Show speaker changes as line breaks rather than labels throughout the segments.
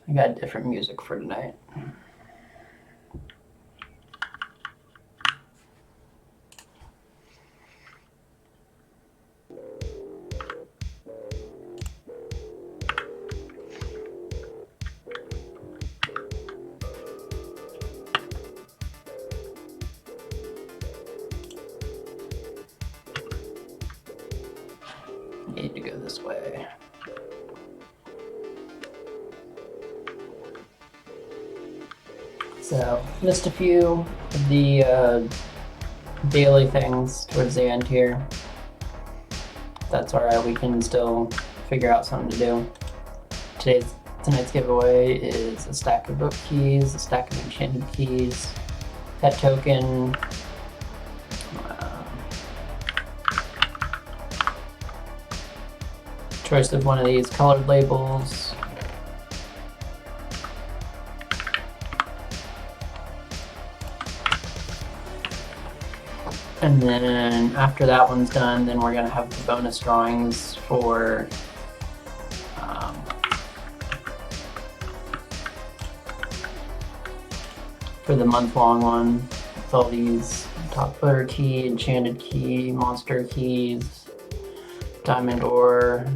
I got different music for tonight. Need to go this way. So, missed a few of the daily things towards the end here. That's alright, we can still figure out something to do. Tonight's giveaway is a stack of book keys, a stack of enchanted keys, pet token, choice of one of these colored labels, and then after that one's done, then we're gonna have the bonus drawings for the month-long one with all these top butter key, enchanted key, monster keys, diamond ore,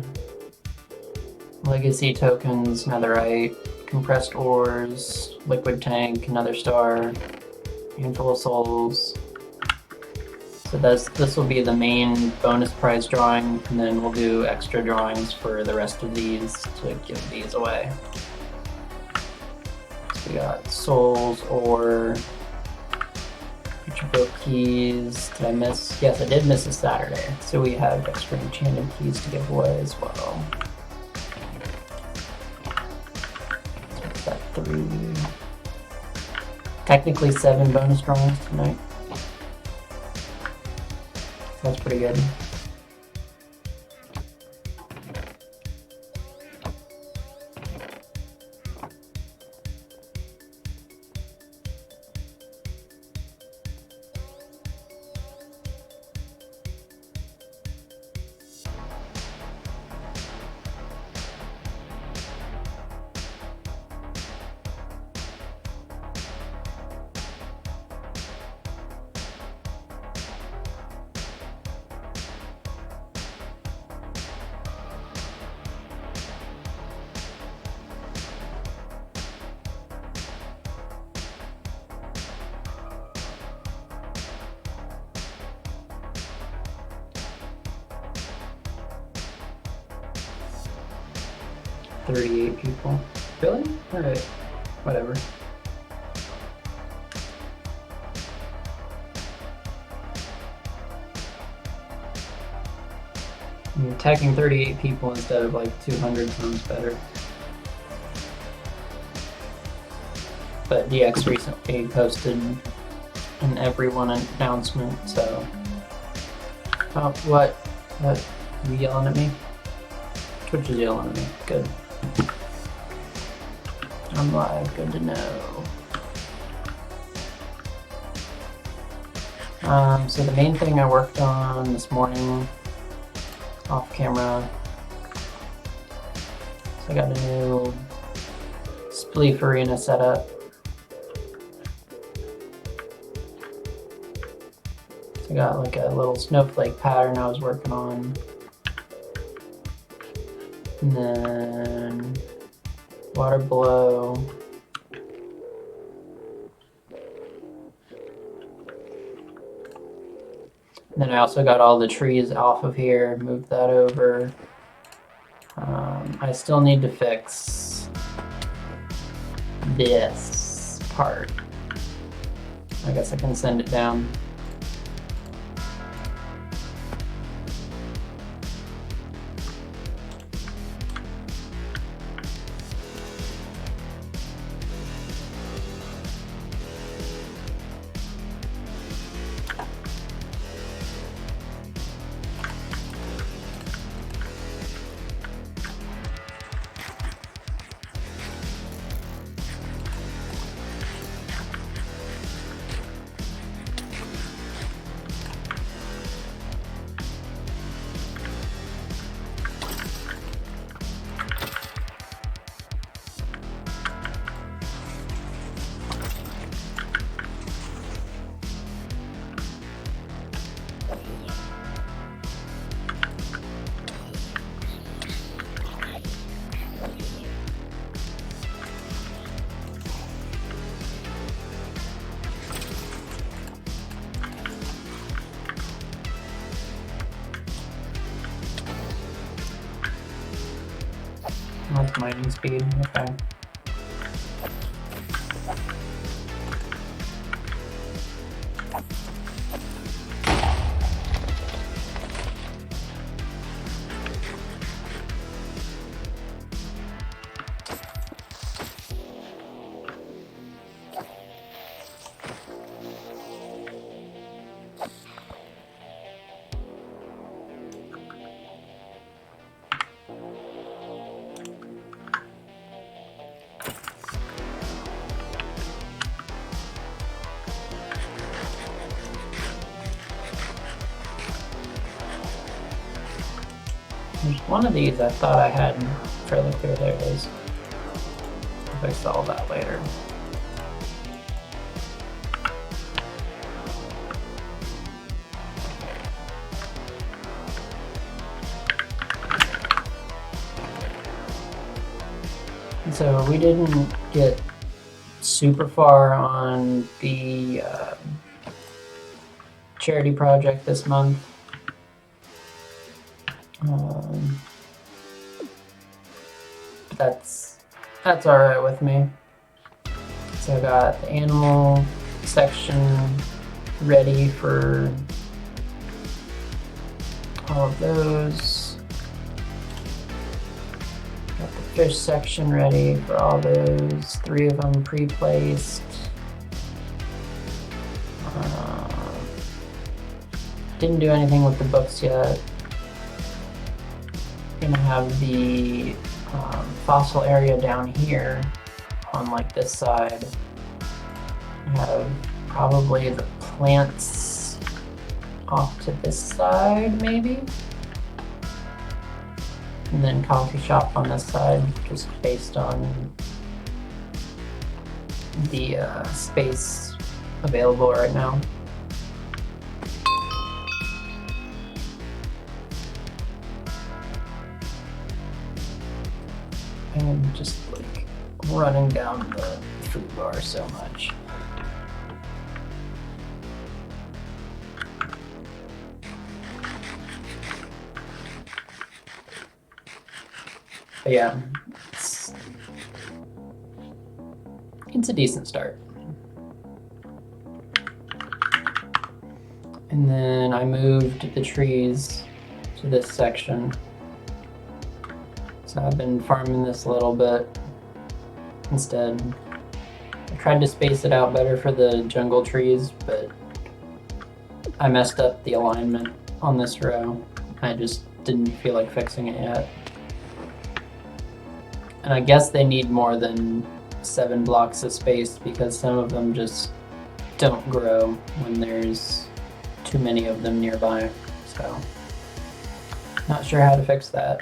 legacy tokens, netherite, compressed ores, liquid tank, another star, handful of souls. So this will be the main bonus prize drawing, and then we'll do extra drawings for the rest of these to give these away. So we got souls, ore, future book keys. Did I miss? Yes, I did miss a Saturday. So we have extra enchanted keys to give away as well. So what's that, 3? Technically 7 bonus drawings tonight. That's pretty good. $38 people. Really? Alright. Whatever. I mean, tagging 38 people instead of like 200 sounds better. But DX recently posted an everyone announcement, so... Oh, what? What? Are you yelling at me? Twitch is yelling at me. Good. I'm live, good to know. So the main thing I worked on this morning, off camera, so I got a new Spleef Arena setup. So I got like a little snowflake pattern I was working on. And then water below. And then I also got all the trees off of here, moved that over. I still need to fix this part. I guess I can send it down. with mining speed. Okay. There's one of these I thought I had fairly clear. There it is. If I solve that later. So we didn't get super far on the charity project this month. That's all right with me. So I got the animal section ready for all of those. Got the fish section ready for all those. 3 of them pre-placed. Didn't do anything with the books yet. Gonna have the fossil area down here on like this side. Have probably the plants off to this side maybe, and then coffee shop on this side, just based on the space available right now. I'm just like running down the food bar so much. But yeah, it's a decent start. And then I moved the trees to this section. So I've been farming this a little bit instead. I tried to space it out better for the jungle trees, but I messed up the alignment on this row. I just didn't feel like fixing it yet. And I guess they need more than 7 blocks of space because some of them just don't grow when there's too many of them nearby. So, not sure how to fix that.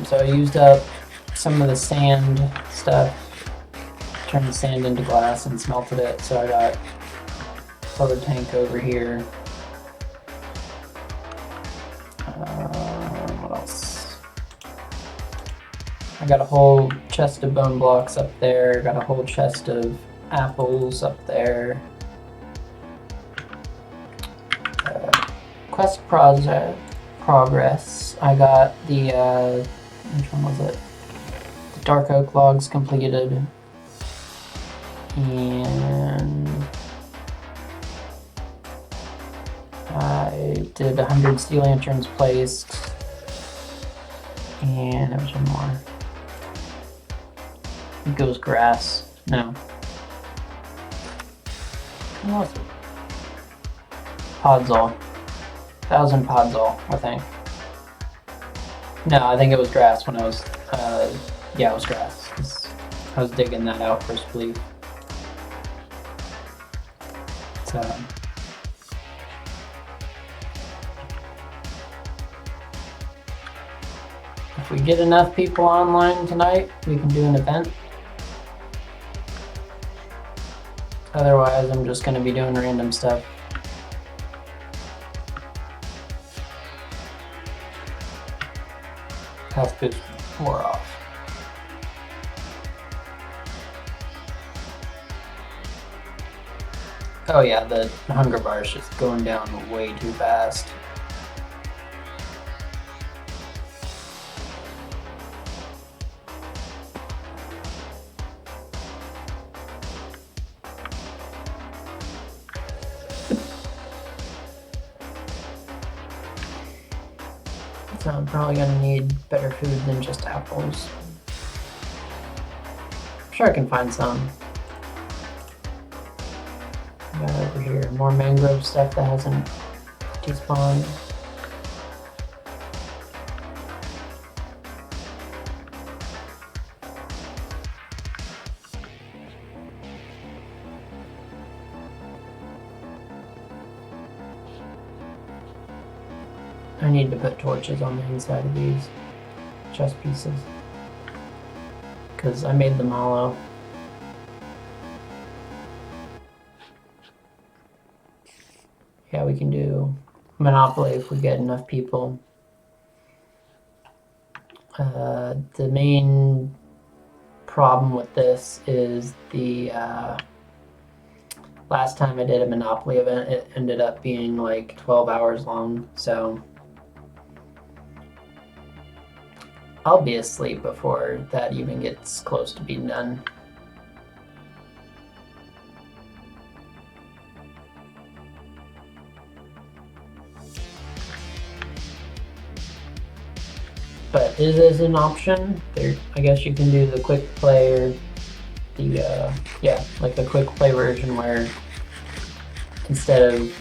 So I used up some of the sand stuff, turned the sand into glass and smelted it. So I got a solar tank over here. What else? I got a whole chest of bone blocks up there. Got a whole chest of apples up there. Quest progress. I got the which one was it? The dark oak logs completed, and I did 100 sea lanterns placed, and there was one more. It goes grass. No. What was it? Podzol. 1,000 podzol, I think. No, I think it was grass when I was, yeah, it was grass. I was digging that out for spleef. So, if we get enough people online tonight, we can do an event. Otherwise, I'm just going to be doing random stuff. health boost wore off. Oh yeah, the hunger bar is just going down way too fast. So I'm probably gonna need better food than just apples. I'm sure I can find some. Got over here more mangrove stuff that hasn't despawned. I need to put torches on the inside of these chest pieces because I made them hollow. Yeah, we can do Monopoly if we get enough people. The main problem with this is the last time I did a Monopoly event, it ended up being like 12 hours long, so I'll be asleep before that even gets close to being done. But it is an option. There, I guess you can do the quick play or the like the quick play version where instead of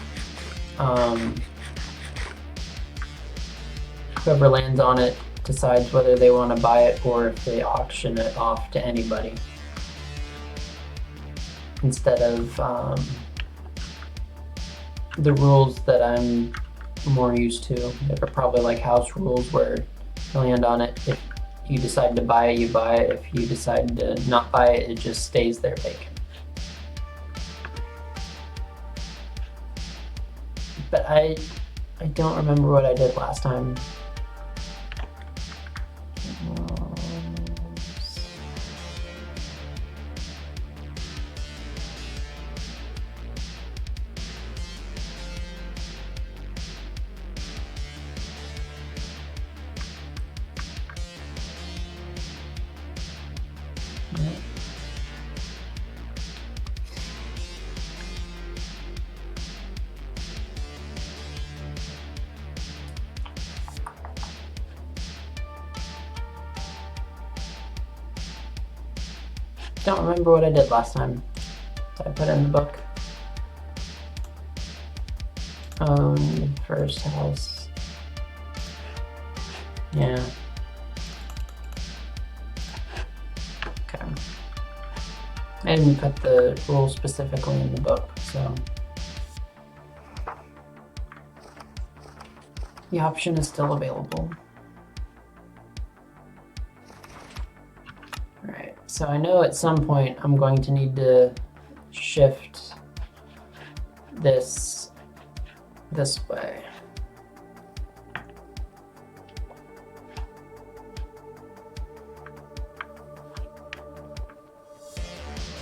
whoever lands on it decides whether they want to buy it or if they auction it off to anybody instead of the rules that I'm more used to. They're probably like house rules where you land on it. If you decide to buy it, you buy it. If you decide to not buy it, it just stays there vacant. But I don't remember what I did last time. Don't remember what I did last time. So I put it in the book. Own first house. Yeah. Okay. I didn't put the rules specifically in the book, so the option is still available. Alright, so I know at some point I'm going to need to shift this way.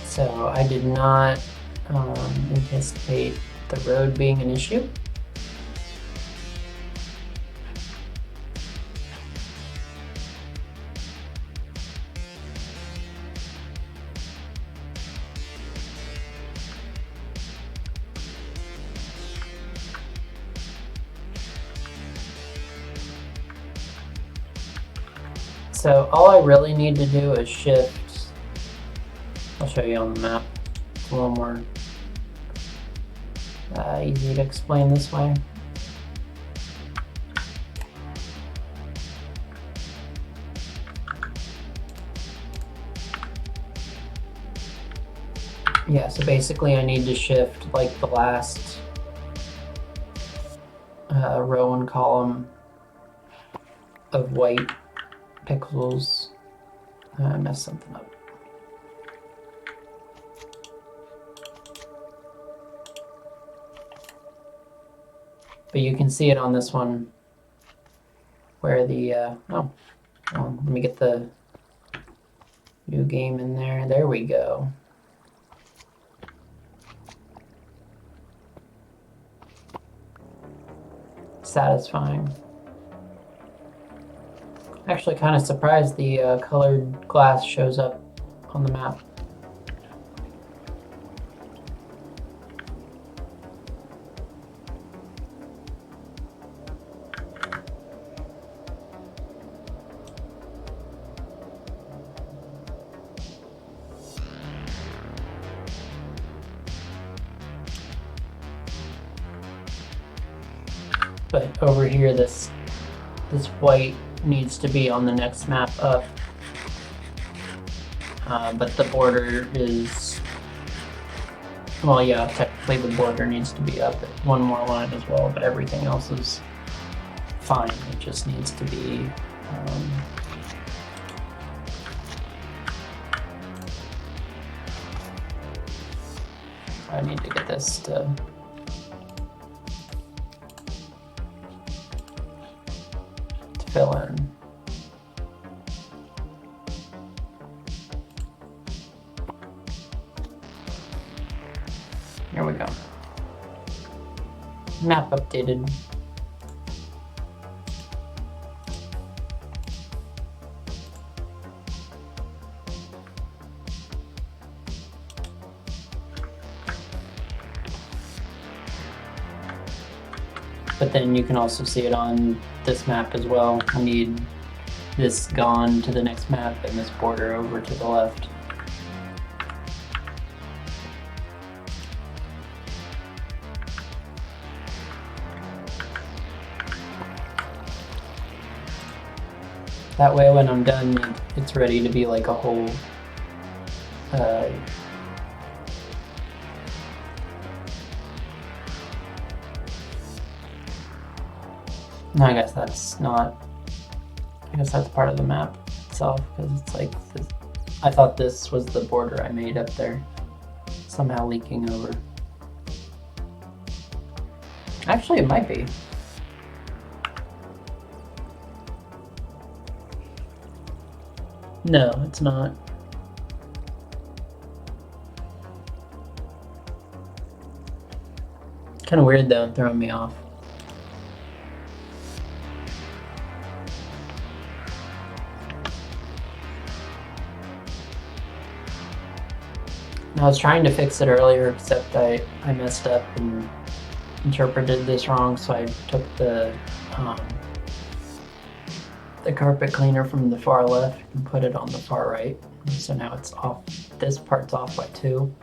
So I did not anticipate the road being an issue. So all I really need to do is shift. I'll show you on the map. It's a little more easy to explain this way. Yeah, so basically I need to shift like the last row and column of white pixels. I messed something up. But you can see it on this one where the, oh, Let me get the new game in there. There we go. Satisfying. Actually, kind of surprised the colored glass shows up on the map. But over here, this white needs to be on the next map up. But the border is, well, yeah, technically the border needs to be up one more line as well, but everything else is fine. It just needs to be I need to get this to fill in. Here we go. Map updated. But then you can also see it on this map as well. I need this gone to the next map and this border over to the left. That way when I'm done, it's ready to be like a whole no, I guess that's not. I guess that's part of the map itself, because it's like this, I thought this was the border I made up there, somehow leaking over. Actually, it might be. No, it's not. Kind of weird though, throwing me off. I was trying to fix it earlier, except I messed up and interpreted this wrong, so I took the carpet cleaner from the far left and put it on the far right. So now it's off. This part's off by 2.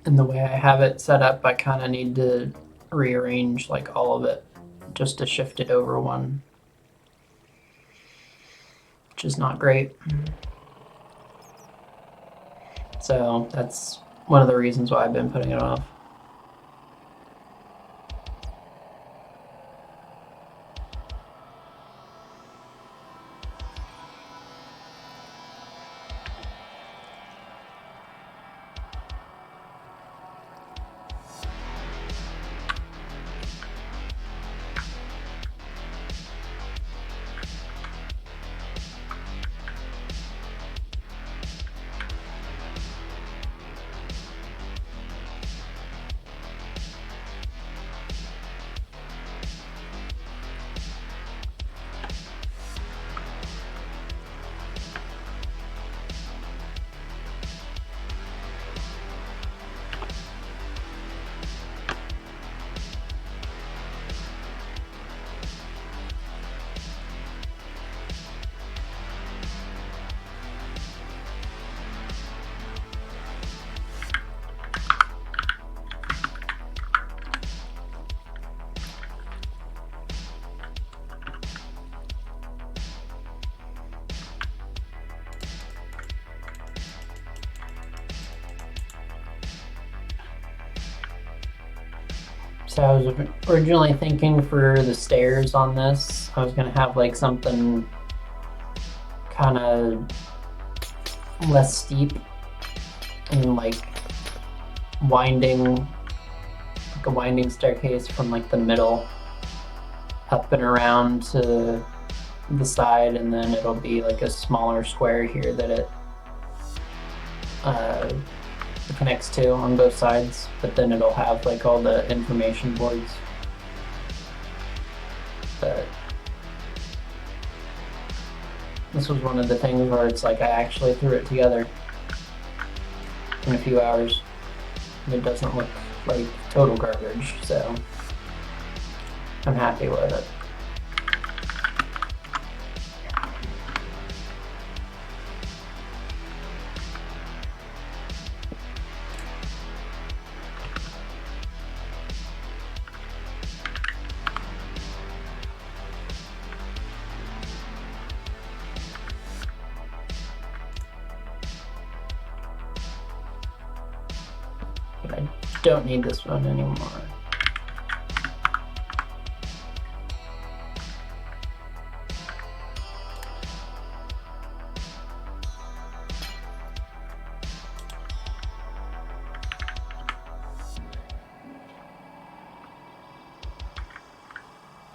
And the way I have it set up, I kind of need to rearrange like all of it just to shift it over 1, which is not great. So that's one of the reasons why I've been putting it off. So I was originally thinking for the stairs on this, I was gonna have like something kind of less steep and like winding, like a winding staircase from like the middle up and around to the side, and then it'll be like a smaller square here that it connects to on both sides, but then it'll have like all the information boards. But this was one of the things where it's like I actually threw it together in a few hours. It doesn't look like total garbage, so I'm happy with it. But I don't need this one anymore.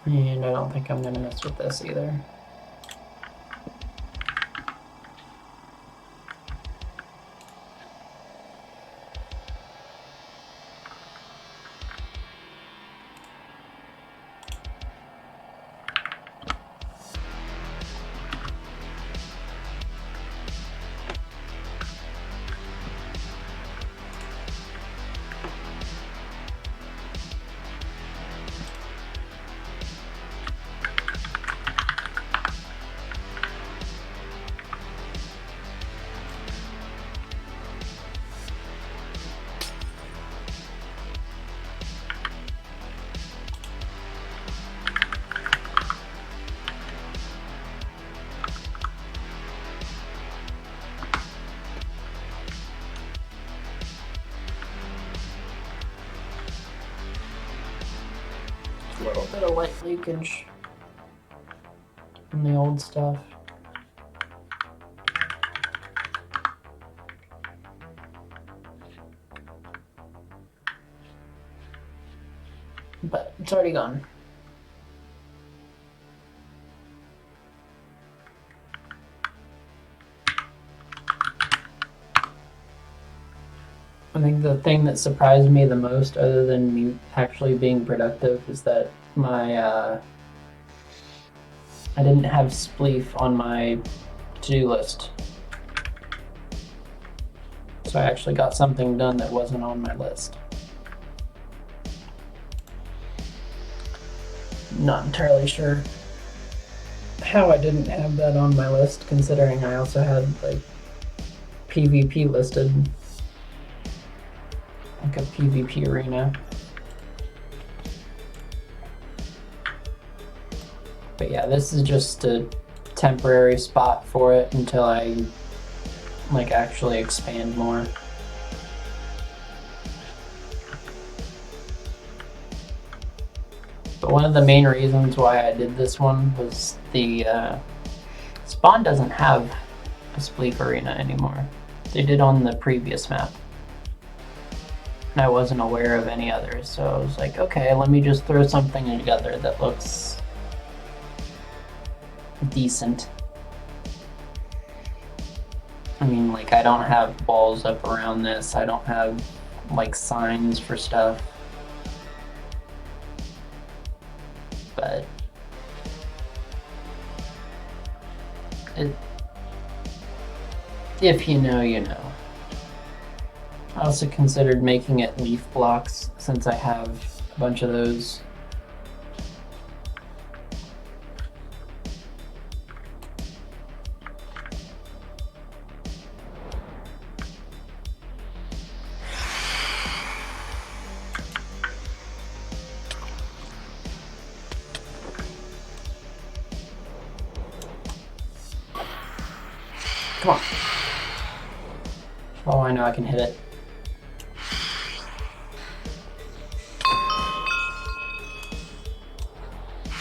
And I don't think I'm gonna mess with this either. A little bit of light leakage from the old stuff. But it's already gone. I think the thing that surprised me the most, other than me actually being productive, is that my I didn't have Spleef on my to-do list. So I actually got something done that wasn't on my list. Not entirely sure how I didn't have that on my list, considering I also had like PvP listed. Like a PvP arena. But yeah, this is just a temporary spot for it until I like actually expand more. But one of the main reasons why I did this one was the Spawn doesn't have a Spleef arena anymore. They did on the previous map. And I wasn't aware of any others, so I was like, okay, let me just throw something together that looks decent. I mean, like, I don't have walls up around this, I don't have like signs for stuff, but if you know, you know. I also considered making it leaf blocks since I have a bunch of those. Come on. Oh, I know I can hit it.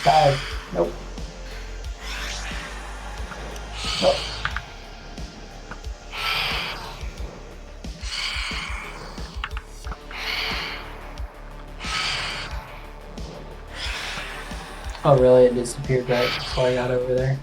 Dive. Nope. Nope. Oh, really? It disappeared right before I got over there.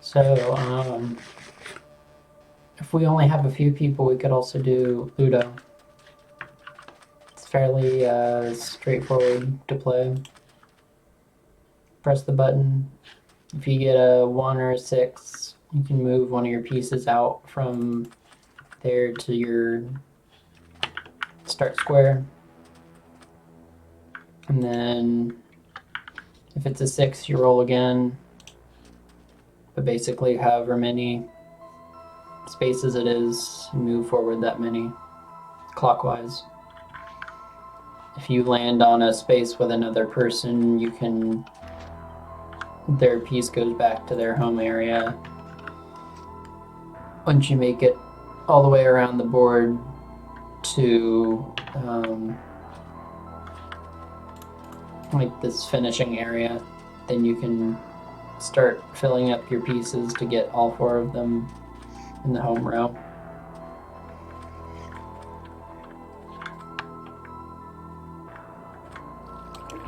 So, if we only have a few people, we could also do Ludo. It's fairly straightforward to play. Press the button. If you get a 1 or a 6, you can move one of your pieces out from there to your start square. And then if it's a 6, you roll again. But basically, however many spaces it is, you move forward that many clockwise. If you land on a space with another person, you can, their piece goes back to their home area. Once you make it all the way around the board to like this finishing area, then you can start filling up your pieces to get all 4 of them in the home row.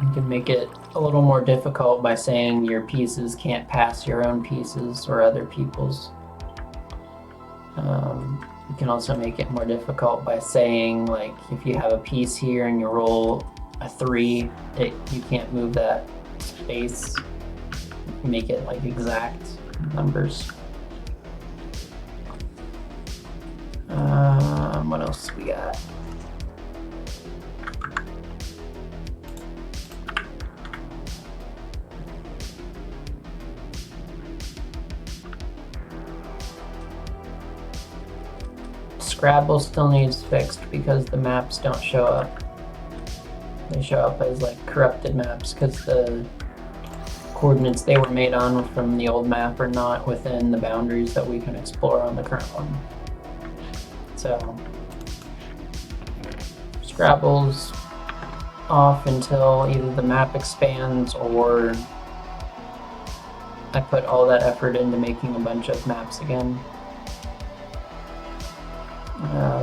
You can make it a little more difficult by saying your pieces can't pass your own pieces or other people's. You can also make it more difficult by saying, like, if you have a piece here and you roll a 3, you can't move that space. Make it like exact numbers. What else we got? Scrabble still needs fixed because the maps don't show up. They show up as like corrupted maps because the coordinates they were made on from the old map are not within the boundaries that we can explore on the current one. So Scrabble's off until either the map expands or I put all that effort into making a bunch of maps again.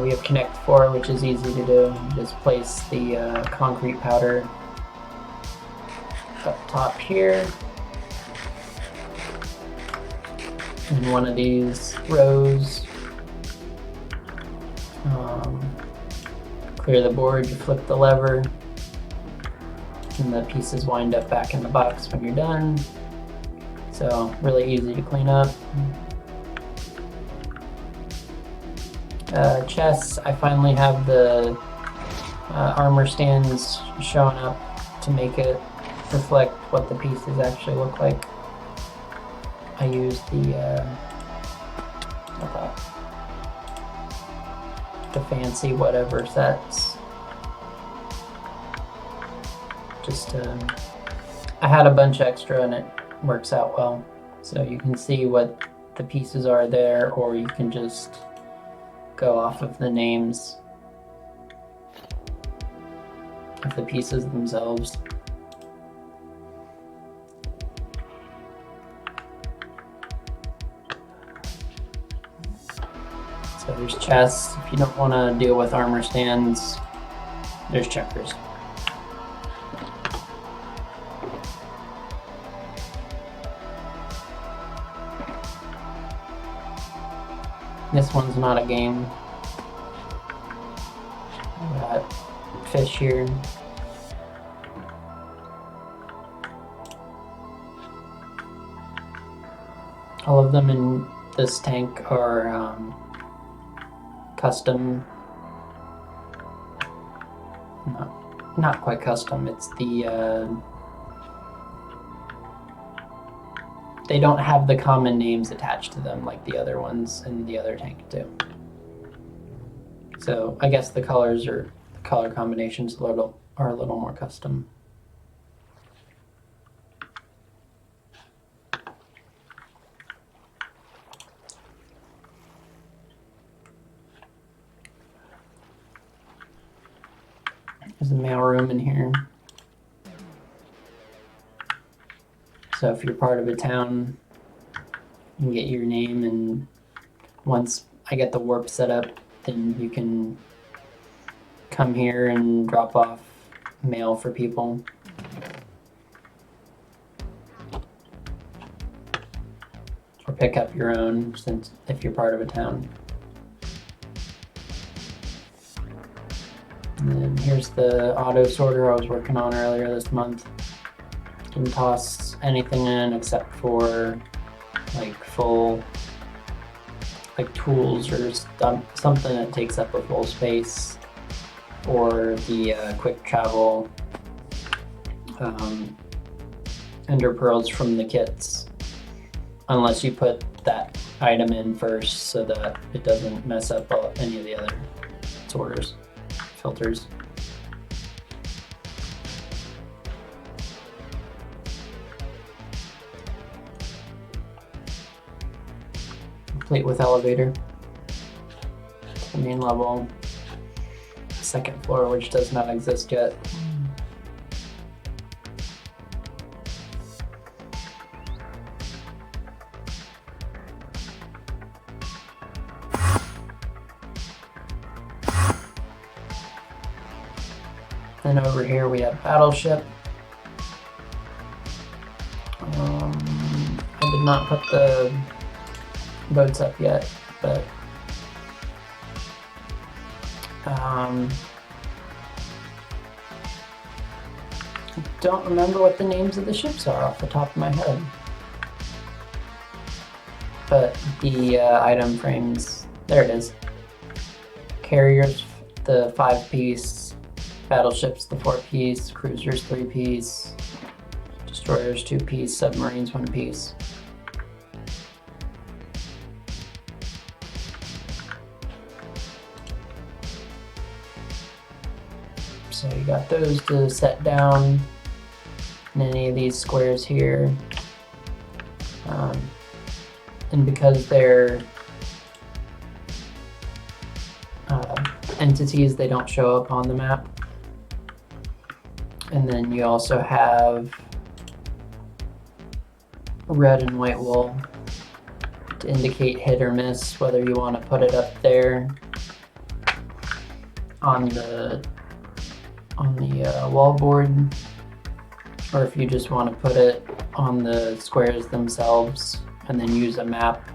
We have Connect 4, which is easy to do. You just place the concrete powder up top here in one of these rows. Clear the board, you flip the lever, and the pieces wind up back in the box when you're done. So really easy to clean up. Chess, I finally have the armor stands showing up to make it reflect what the pieces actually look like. I used the fancy whatever sets. Just I had a bunch extra and it works out well. So you can see what the pieces are there, or you can just go off of the names of the pieces themselves. So there's chess. If you don't want to deal with armor stands, there's checkers. This one's not a game. We got fish here. All of them in this tank are custom. Not quite custom. It's the they don't have the common names attached to them like the other ones in the other tank do. So I guess the color combinations are a little more custom. There's a mailroom in here. So if you're part of a town, you can get your name, and once I get the warp set up, then you can come here and drop off mail for people. Or pick up your own, since if you're part of a town. And then here's the auto sorter I was working on earlier this month. You can toss anything in except for like full like tools or something that takes up a full space, or the quick travel ender pearls from the kits, unless you put that item in first so that it doesn't mess up any of the other sorters, filters. Complete with elevator. The main level. Second floor, which does not exist yet. Then over here we have Battleship. I did not put the boats up yet, but I don't remember what the names of the ships are off the top of my head. But the item frames, there it is. Carriers, the 5-piece, battleships, the 4-piece, cruisers, 3-piece, destroyers, 2-piece, submarines, 1-piece. So you got those to set down in any of these squares here. And because they're entities, they don't show up on the map. And then you also have red and white wool to indicate hit or miss, whether you want to put it up there on the wall board, or if you just want to put it on the squares themselves and then use a map,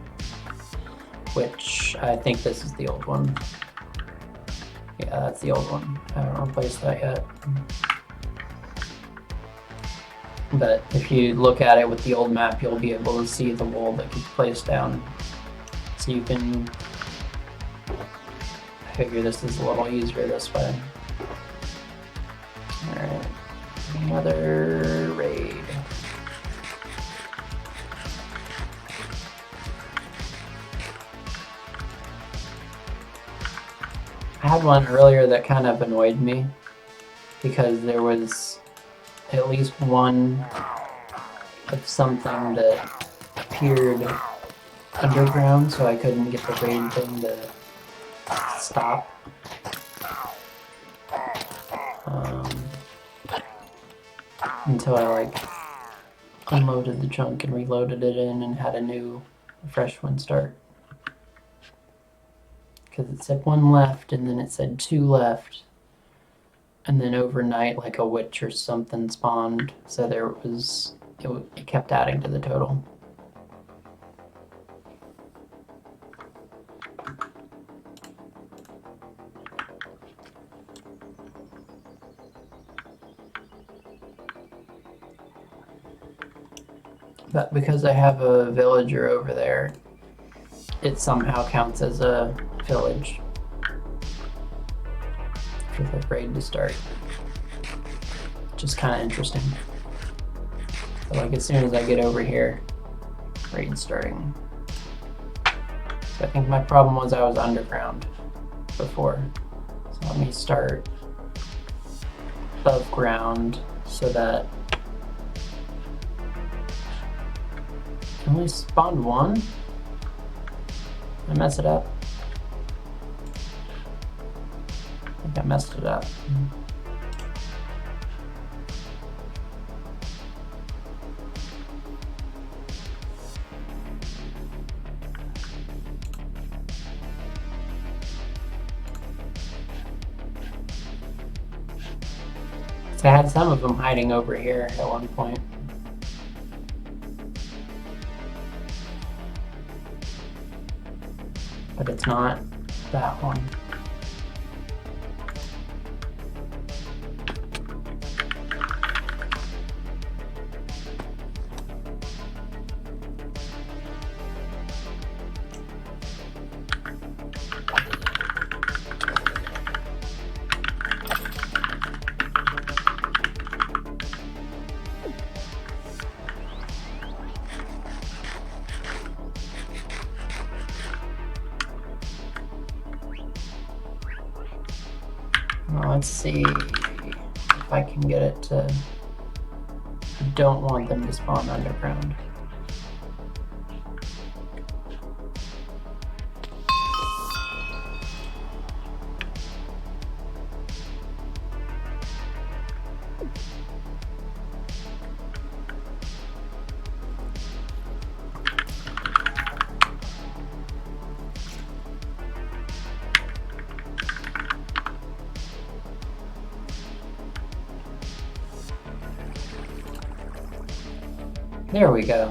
which I think this is the old one. Yeah, that's the old one. I haven't replaced that yet. But if you look at it with the old map, you'll be able to see the wool that gets placed down. So you can figure this is a little easier this way. Alright, another raid. I had one earlier that kind of annoyed me because there was at least one of something that appeared underground, so I couldn't get the raid thing to stop. Until I unloaded the chunk and reloaded it in and had a new fresh one start. Because it said 1 left and then it said 2 left. And then overnight like a witch or something spawned, so it kept adding to the total. But because I have a villager over there, it somehow counts as a village for the raid to start. Which is kind of interesting. So as soon as I get over here, raid starting. So I think my problem was I was underground before. So let me start above ground so that I only spawned one. Did I mess it up? I think I messed it up. So I had some of them hiding over here at one point. But it's not that one. Well, let's see if I can get it to... I don't want them to spawn underground. There we go.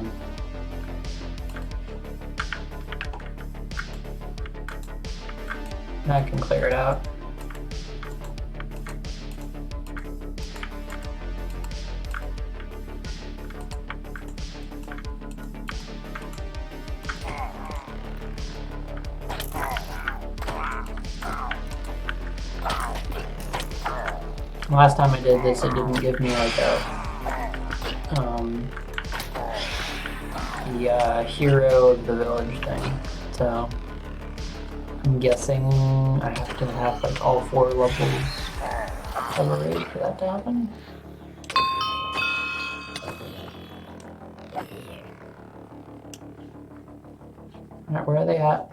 I can clear it out. Last time I did this, it didn't give me like a the hero of the village thing. So I'm guessing I have to have like all 4 levels of a raid for that to happen. Alright, where are they at?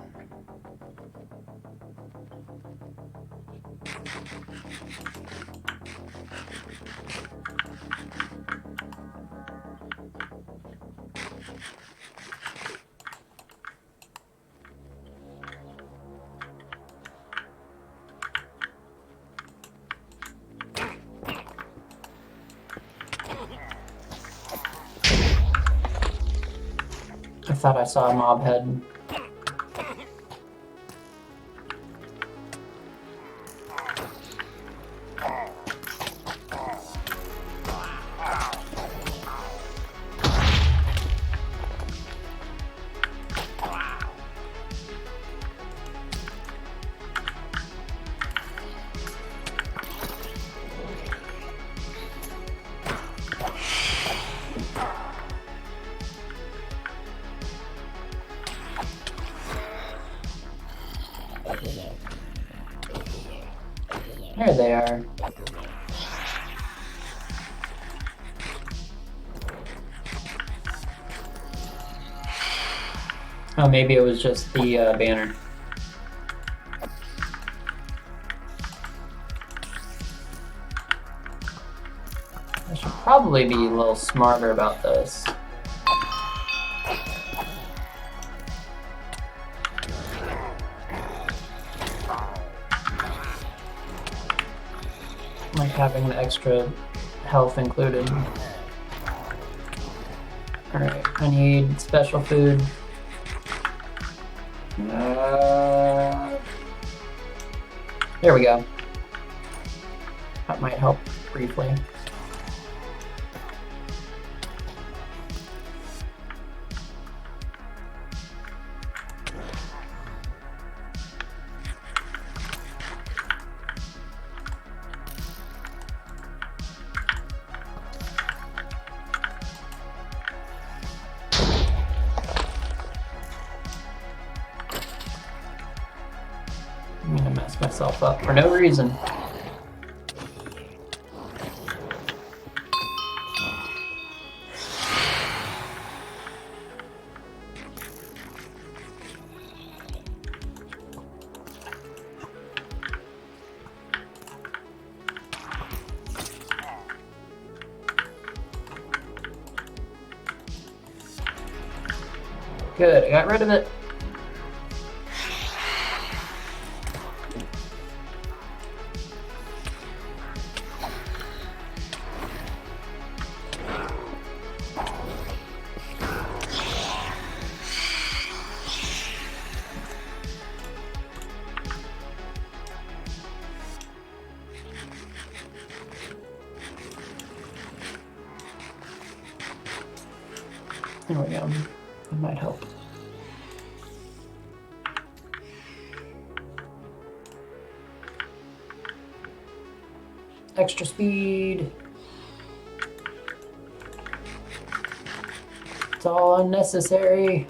I thought I saw a mob head. There they are. Oh, maybe it was just the banner. I should probably be a little smarter about this. Like having the extra health included. Alright, I need special food. There we go. That might help briefly. itself up for no reason. Good, I got rid of it. There we go. That might help. Extra speed. It's all unnecessary.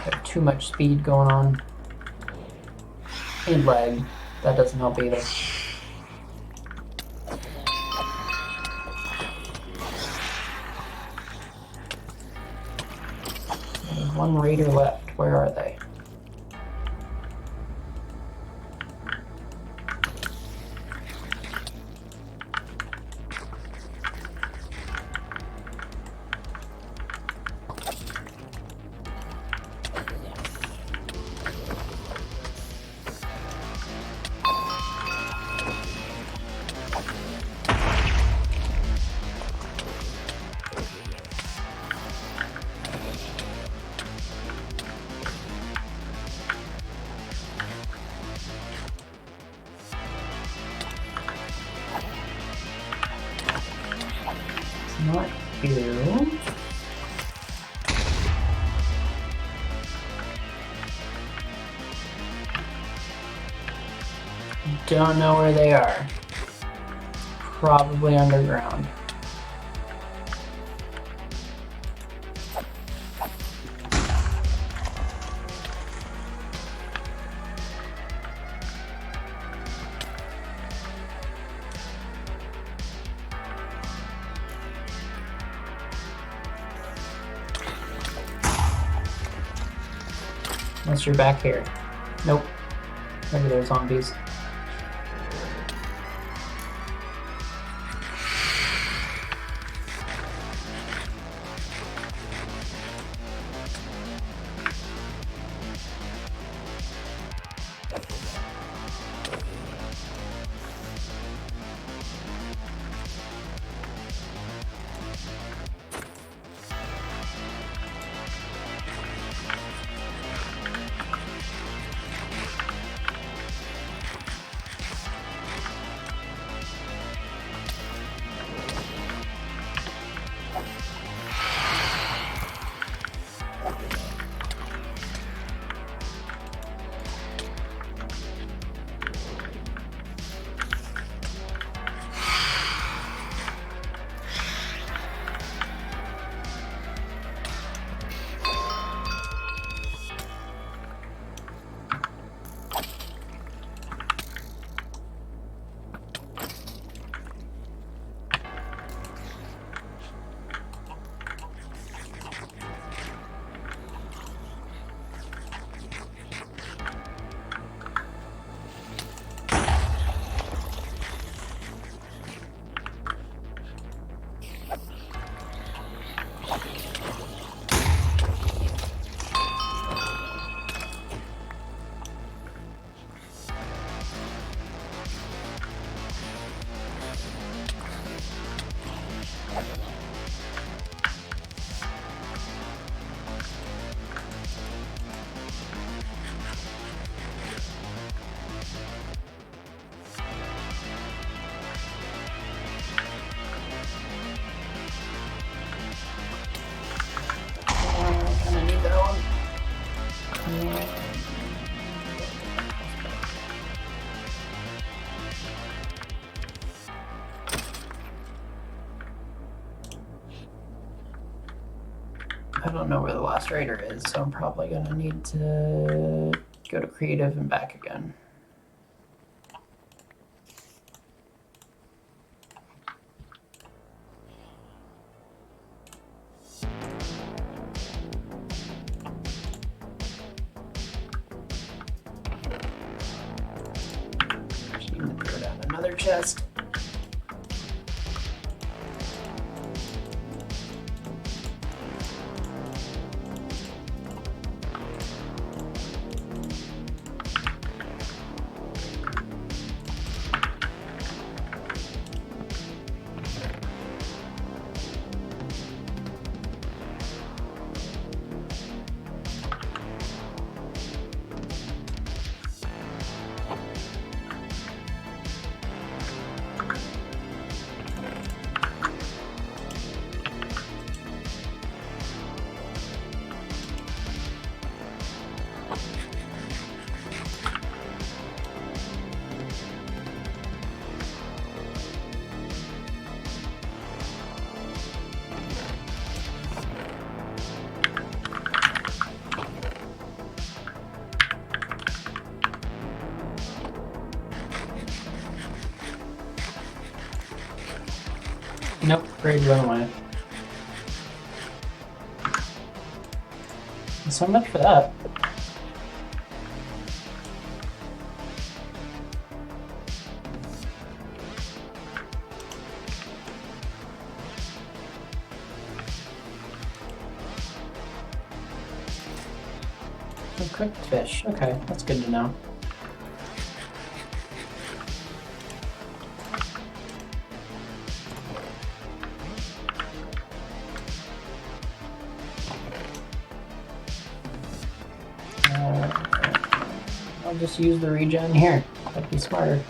Have too much speed going on. And lag. That doesn't help either. There's one raider left. Where are they? Not you. Don't know where they are. Probably underground. Unless you're back here. Nope. Maybe they're zombies. I don't know where the last raider is, so I'm probably gonna need to go to creative and back again. Just need to throw down another chest. Nope, raid went away. So much for that. Cooked fish. Okay, that's good to know. I'll just use the regen here. That'd be smarter.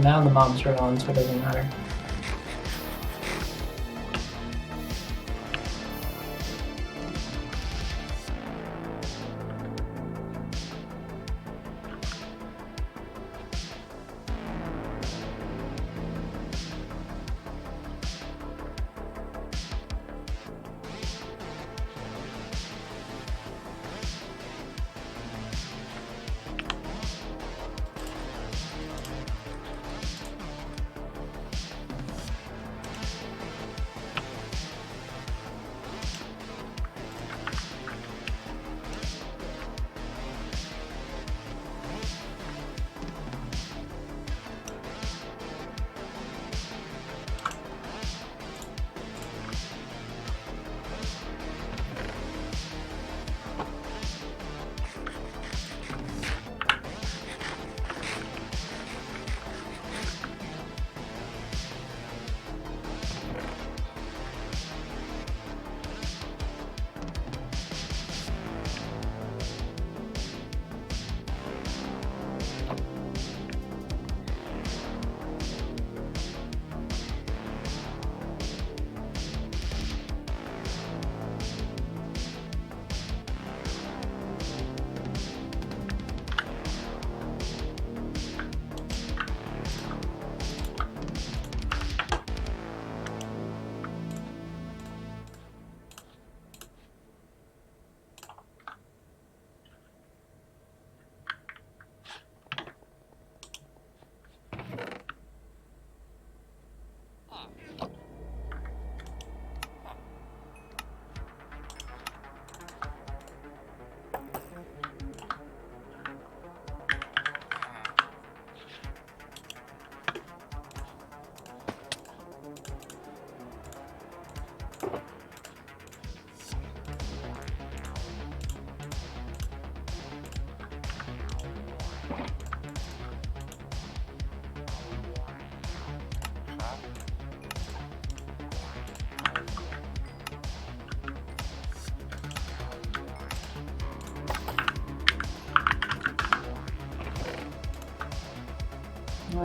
Now the mobs are on, so it doesn't matter.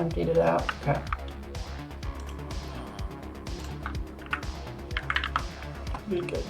emptied it out. Okay. Be good.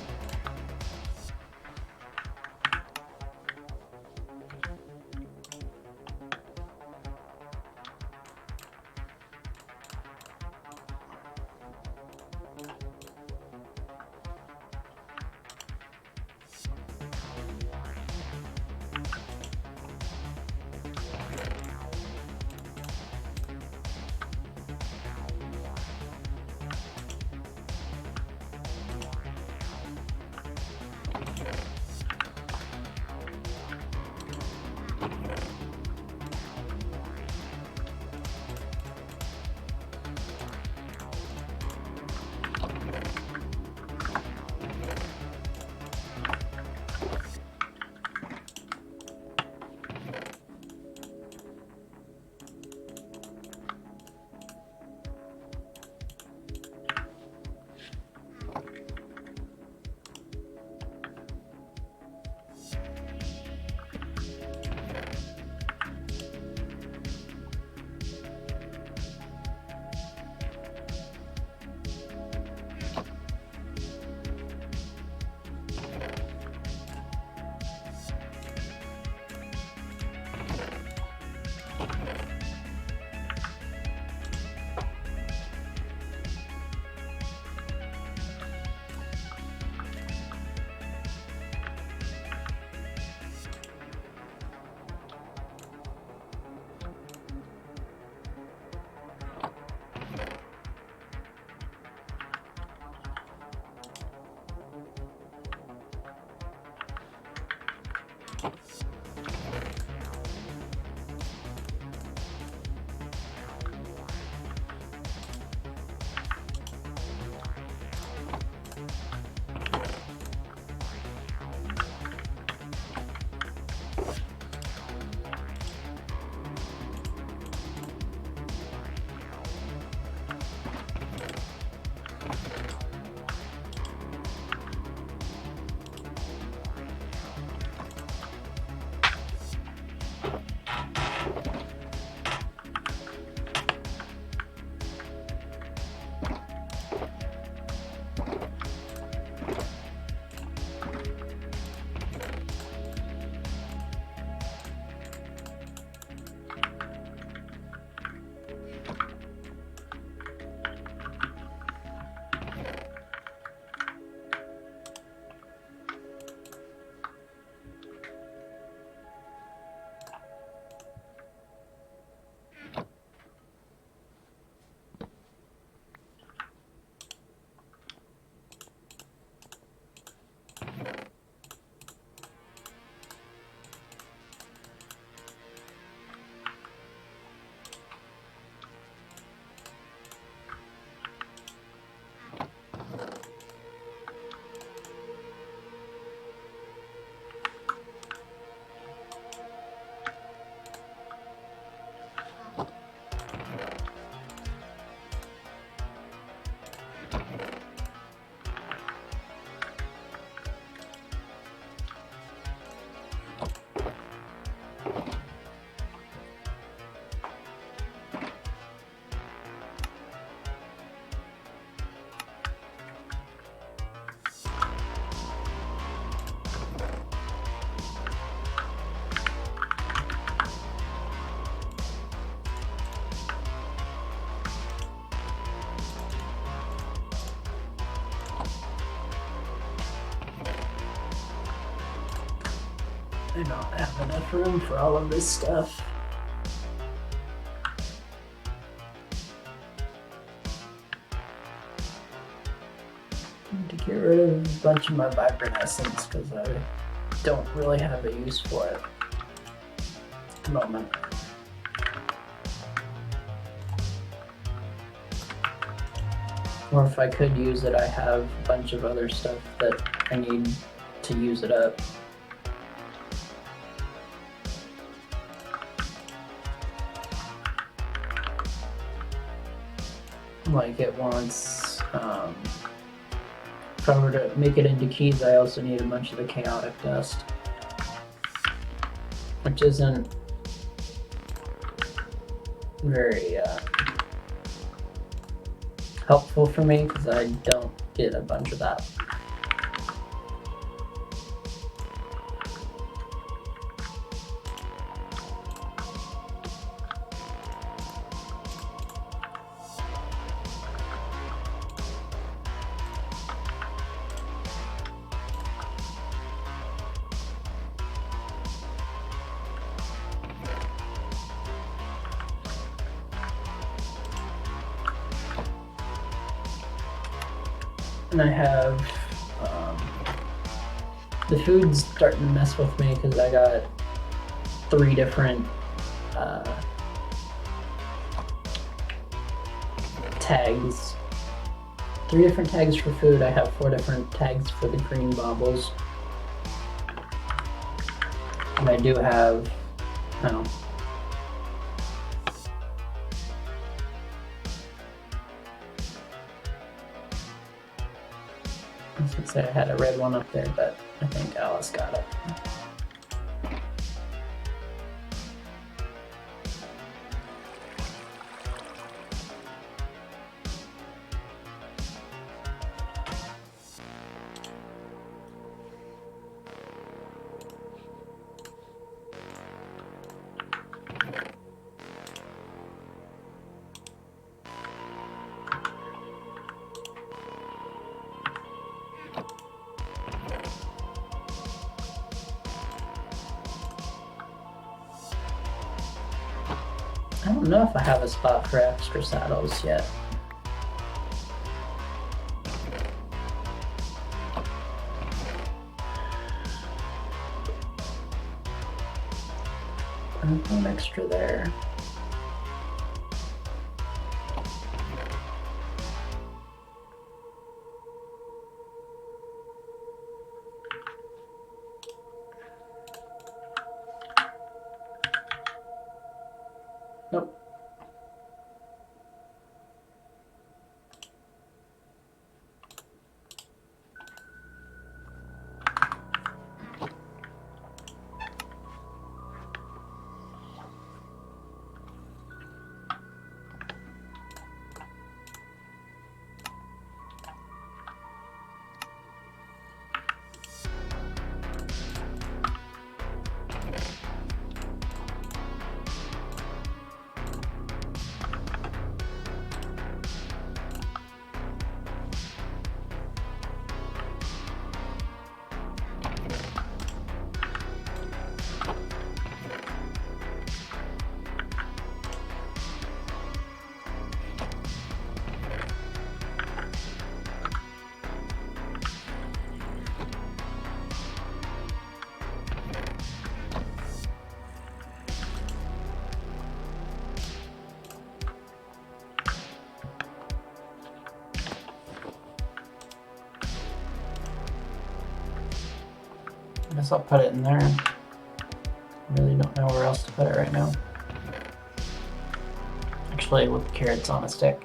I don't have enough room for all of this stuff. I need to get rid of a bunch of my vibrant essence because I don't really have a use for it at the moment. Or if I could use it, I have a bunch of other stuff that I need to use it up. Like it wants, if I were to make it into keys, I also need a bunch of the chaotic dust, which isn't very helpful for me because I don't get a bunch of that. And I have the food's starting to mess with me because I got 3 different tags. 3 different tags for food. I have 4 different tags for the green baubles. And I do have, no. I was gonna say I had a red one up there, but I think Alice got it. I don't know if I have a spot for extra saddles yet. One extra there. Nope. I guess I'll put it in there. I really don't know where else to put it right now. Actually, with the carrots on a stick.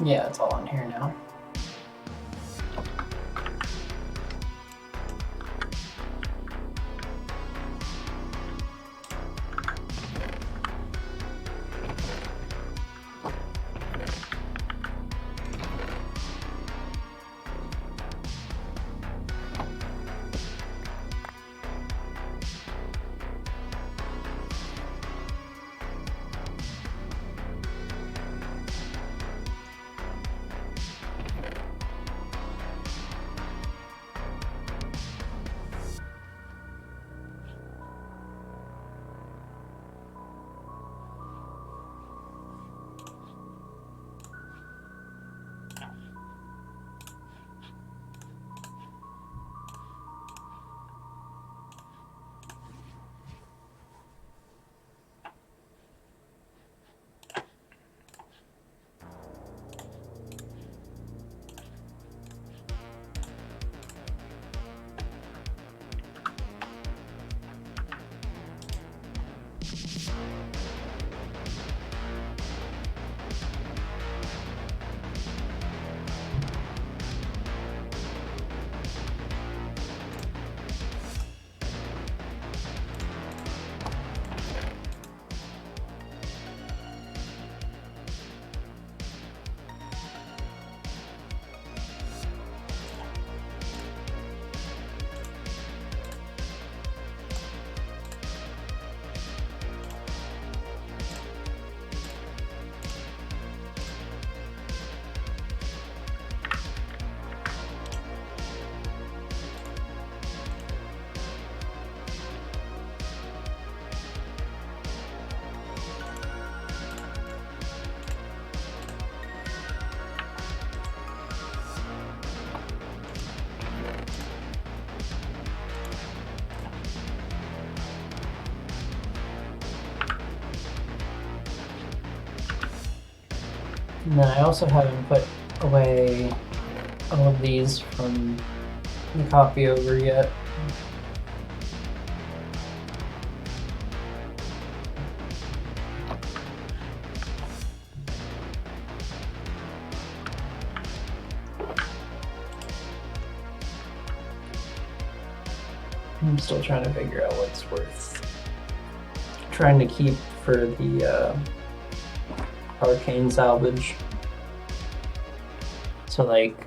Yeah, it's all on here now. And then I also haven't put away all of these from the copy over yet. I'm still trying to figure out what's worth trying to keep for the arcane salvage. So like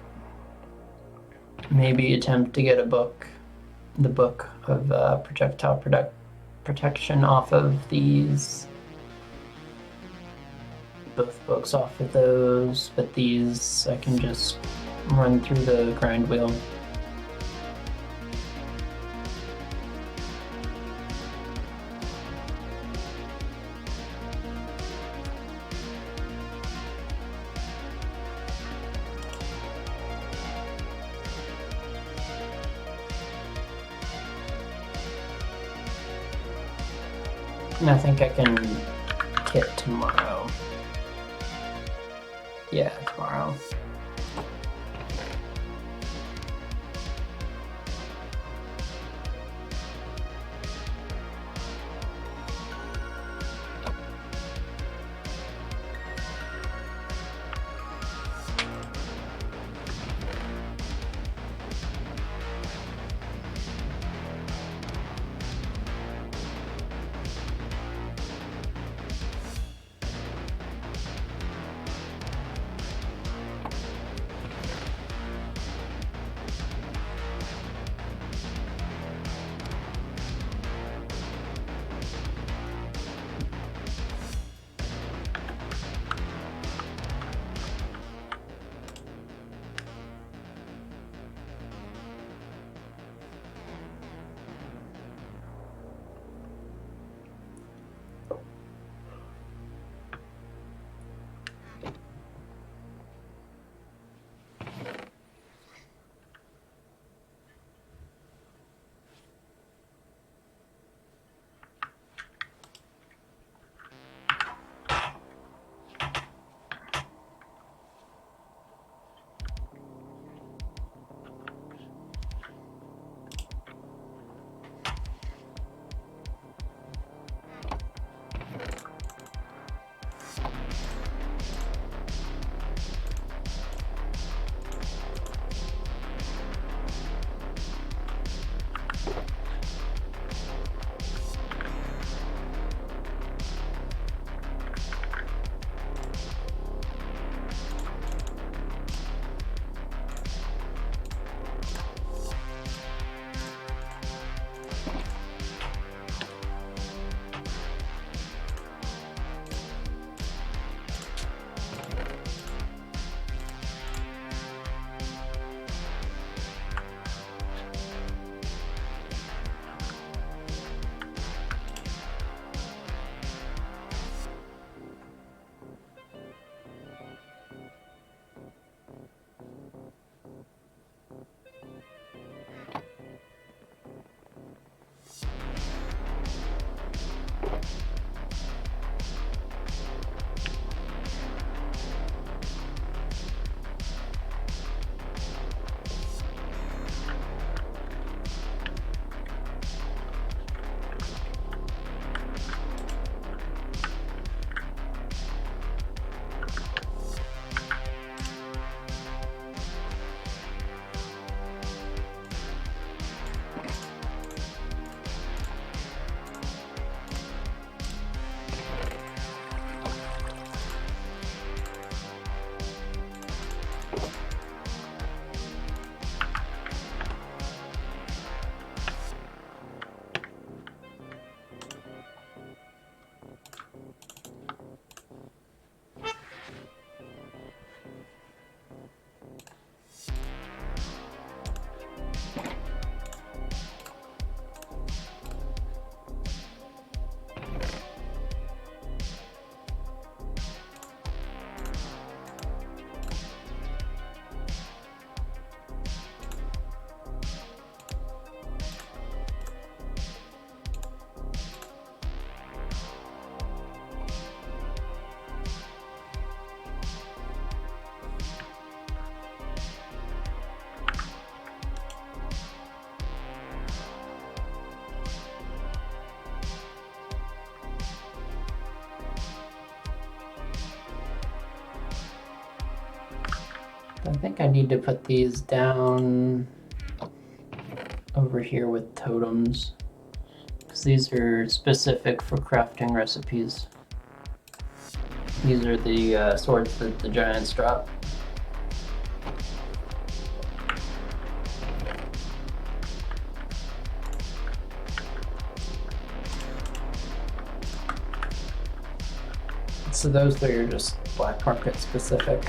maybe attempt to get the book of projectile protection off of these. Both books off of those, but these I can just run through the grind wheel. And I think I can hit tomorrow. Yeah, tomorrow. I think I need to put these down over here with totems, because these are specific for crafting recipes. These are the swords that the giants drop. So those three are just black market specific.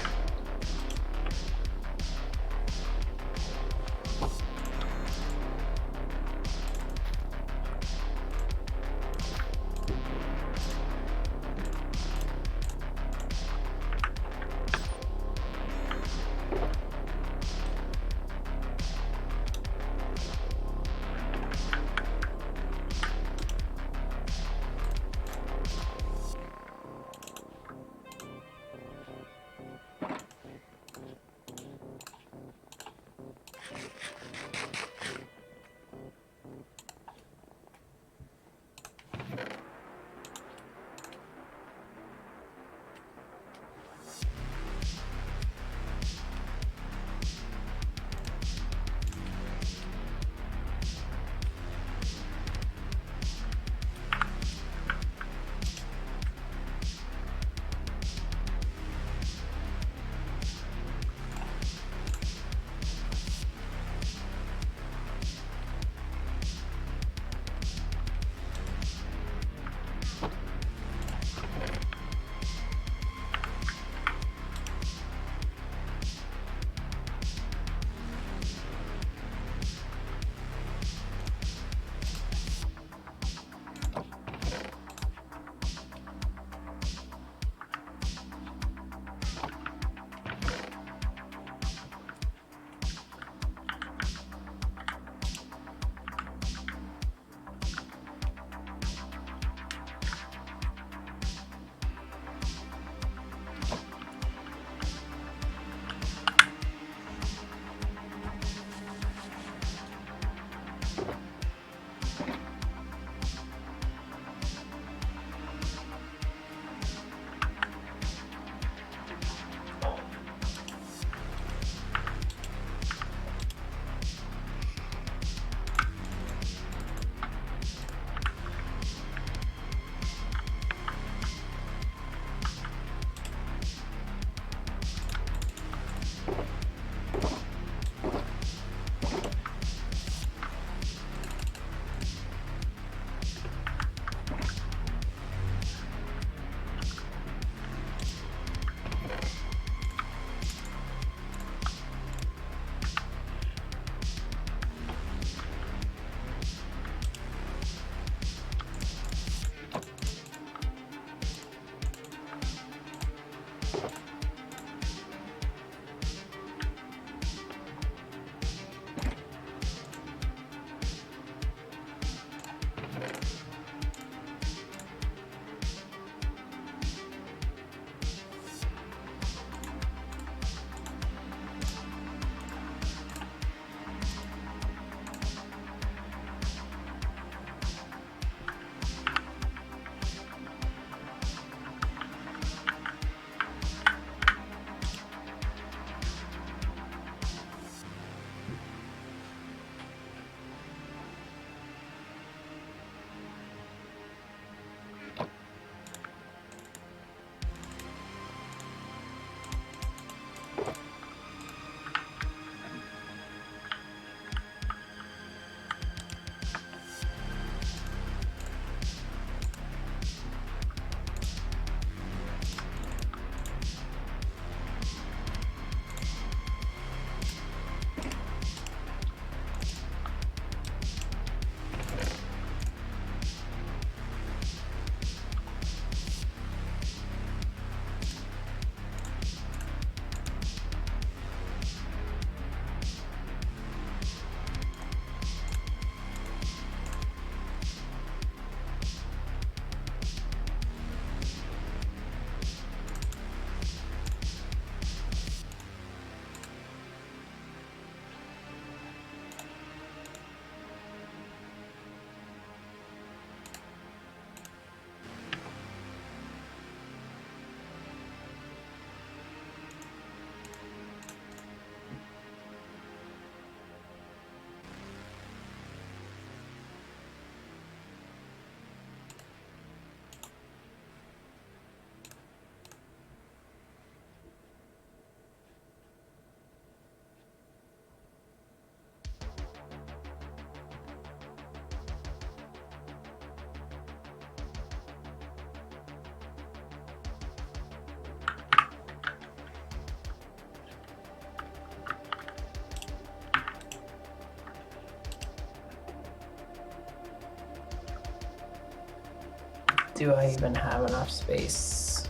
Do I even have enough space?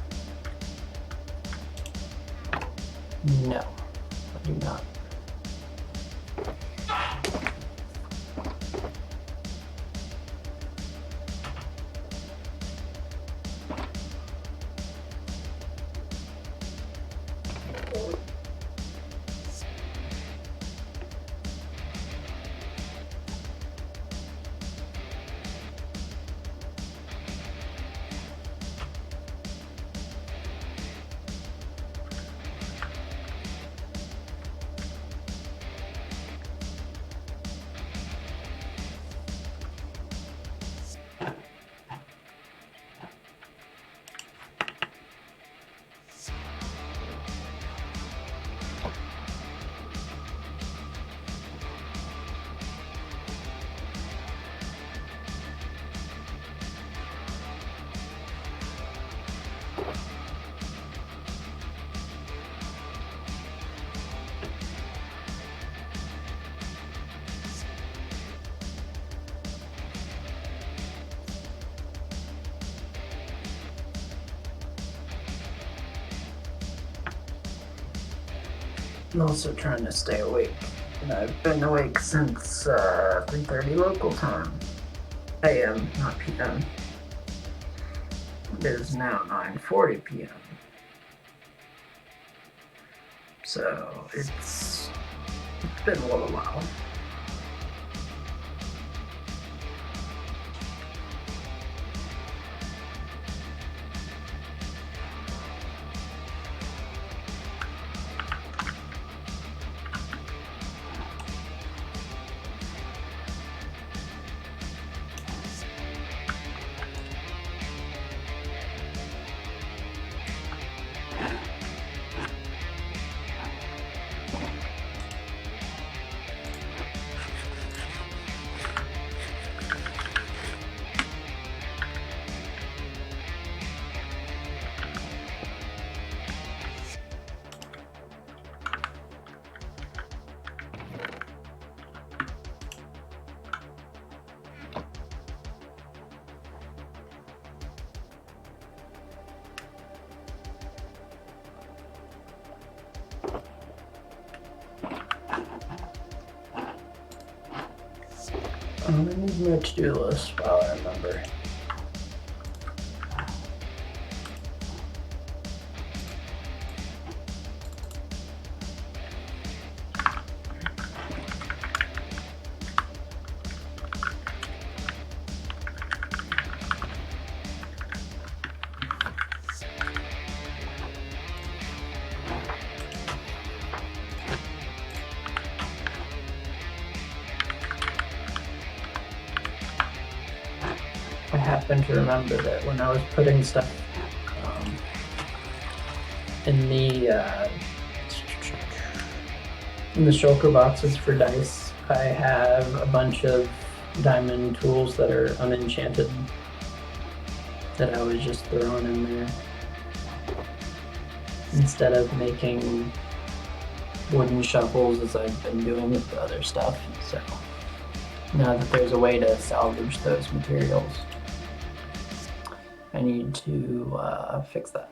No, I do not. I'm also trying to stay awake. And I've been awake since 3:30 local time. AM, not PM. It is now 9:40 PM. So it's been a little while. I need my to-do list while I remember. I happen to remember that when I was putting stuff in the shulker boxes for dice, I have a bunch of diamond tools that are unenchanted that I was just throwing in there instead of making wooden shovels as I've been doing with the other stuff. So now that there's a way to salvage those materials, I need to fix that.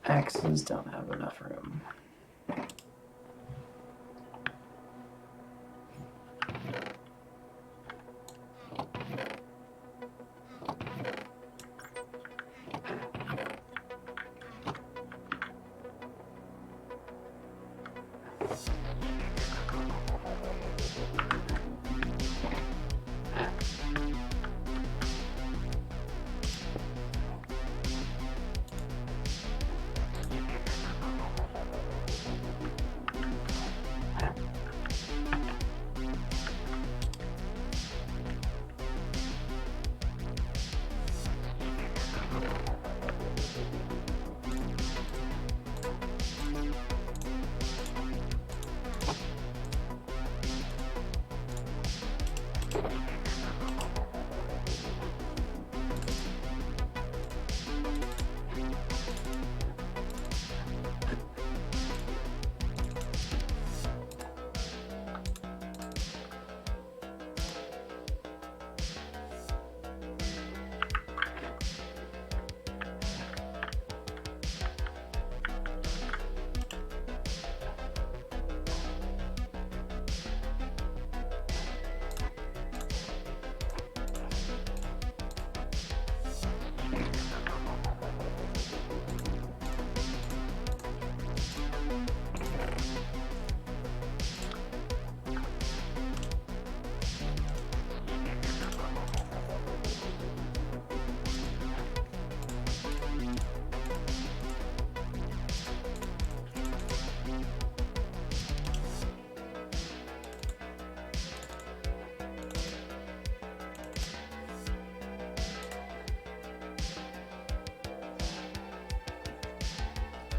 Axes don't have enough room.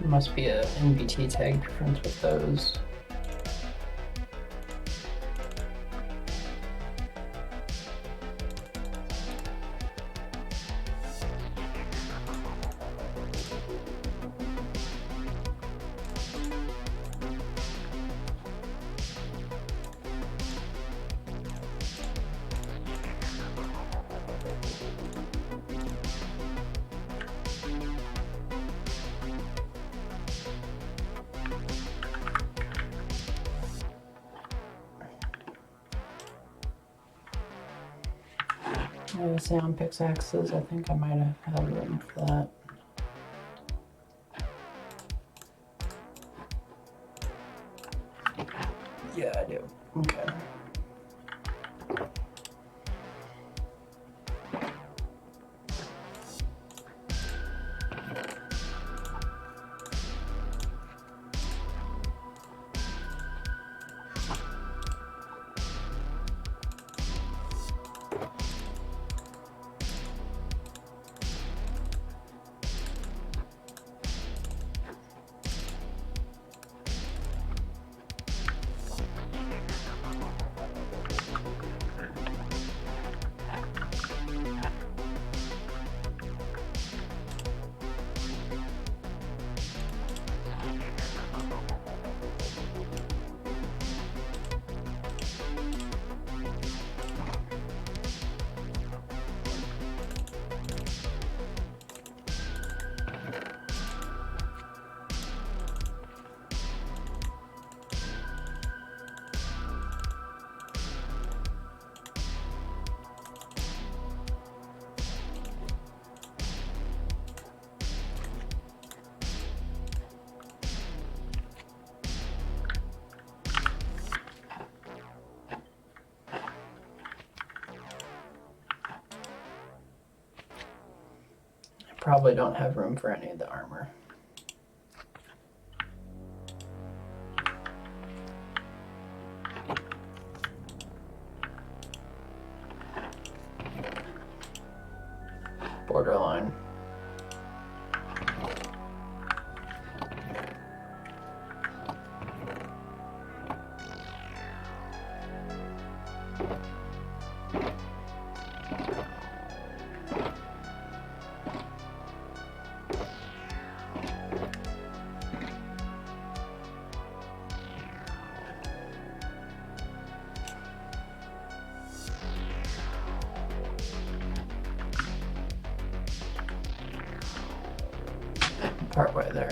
Must be a NVT tag difference with those. Sound pickaxes, I think I might have had room for that. Yeah, I do. Okay. Probably don't have room for any of the armor. Borderline. Partway there.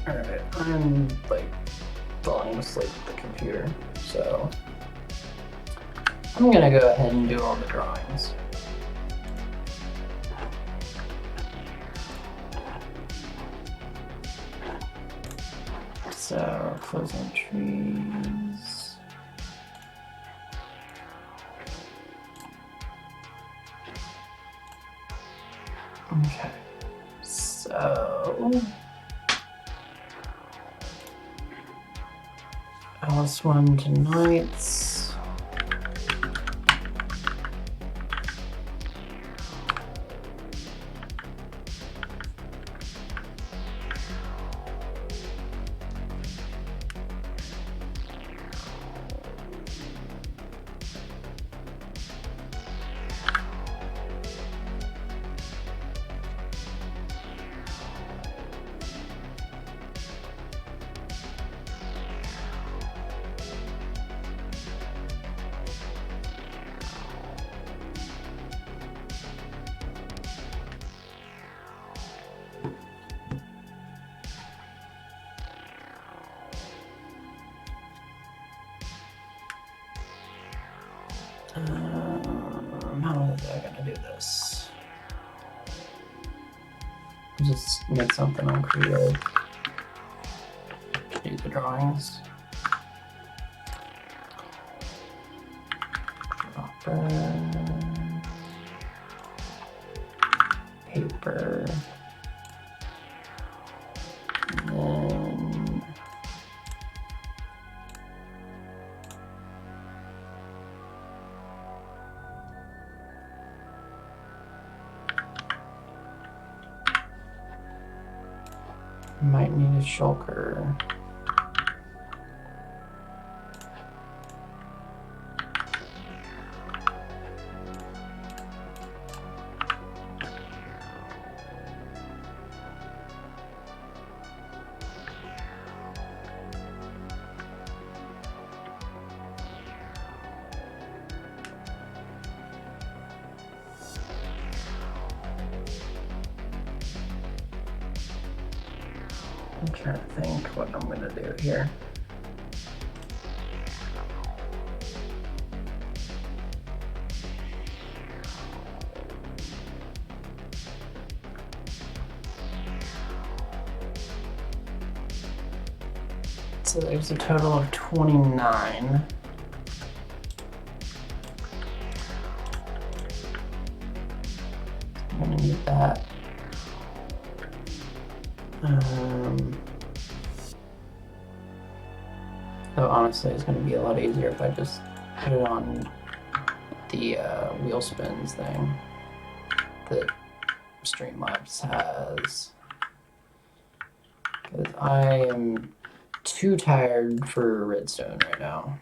Alright, I'm like falling asleep at the computer, so I'm gonna go ahead and do all the drawings. So, closing trees. Okay. So, Alice 1 to Knights. How was I gonna do this? Just make something on creative. Do the drawings. Paper. And then Might need a shulker. I'm trying to think what I'm gonna do here. So there's a total of 29. I'm gonna need that. Though honestly, it's gonna be a lot easier if I just put it on the wheel spins thing that Streamlabs has. Because I am too tired for redstone right now.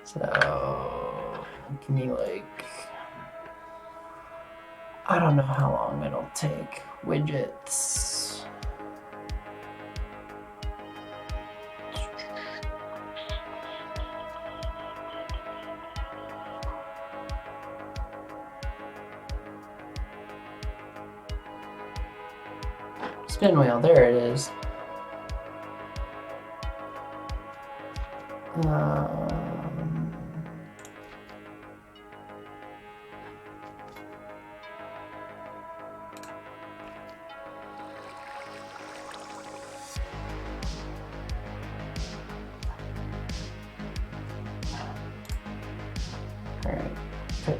So give me like, I don't know how long it'll take. Widgets. Spin wheel, there it is. Alright. Okay.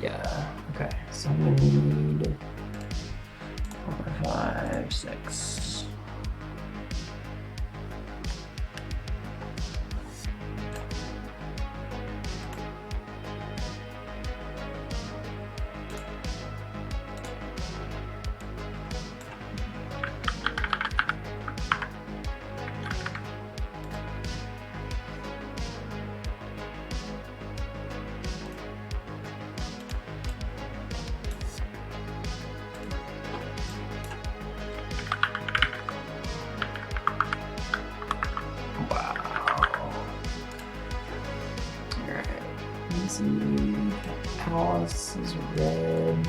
Yeah, okay. So I'm gonna need 4, 5, 6. Alice is red.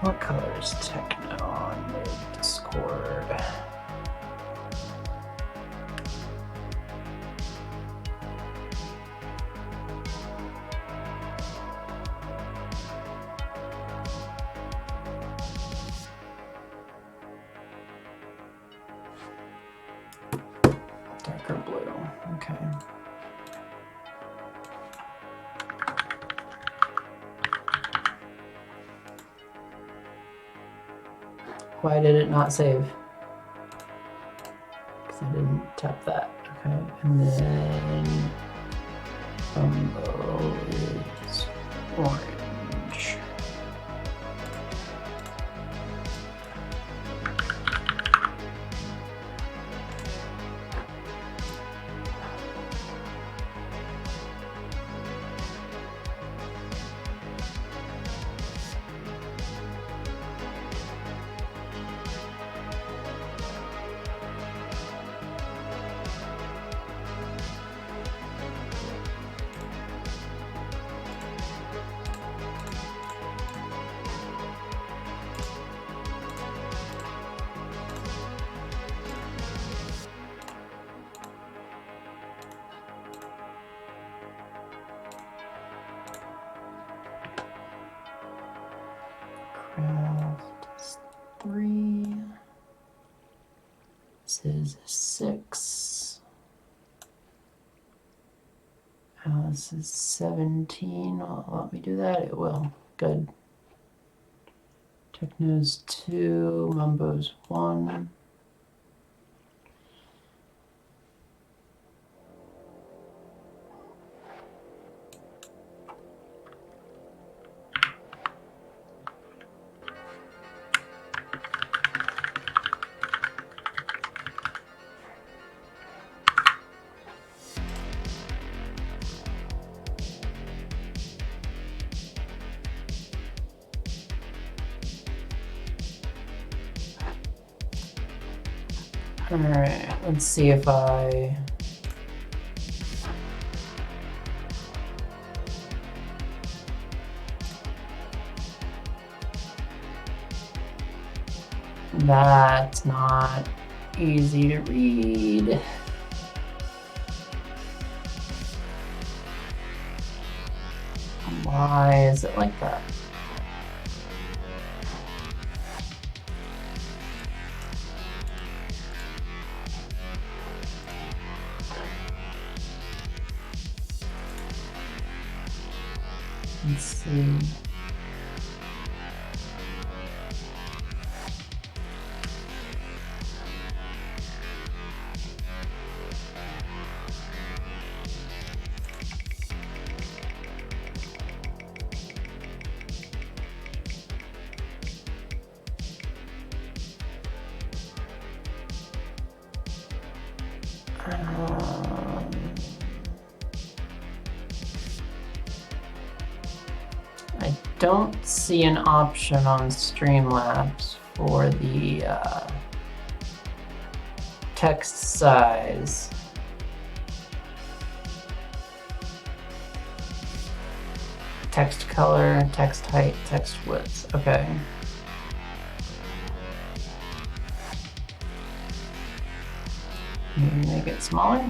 What color is Techno on the Discord? Darker blue, okay. Why did it not save? Because I didn't tap that, okay. And then Bumbo is orange. Craft is 3. This is 6. Alice is 17. Will it let me do that? It will. Good. Techno's 2. Mumbo's 1. Alright, let's see if I... That's not easy to read. Why is it like that? Let's see. I don't see an option on Streamlabs for the text size. Text color, text height, text width. Okay. Make it smaller.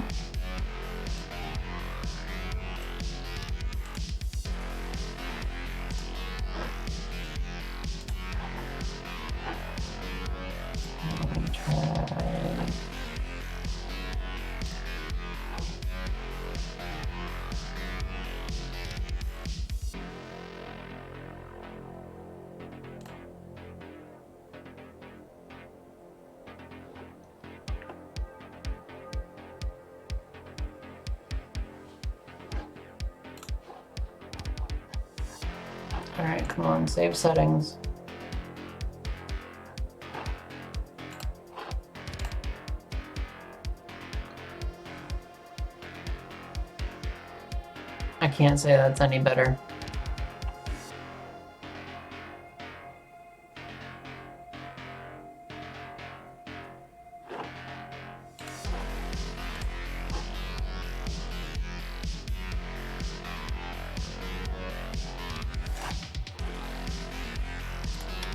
All right, come on, save settings. I can't say that's any better.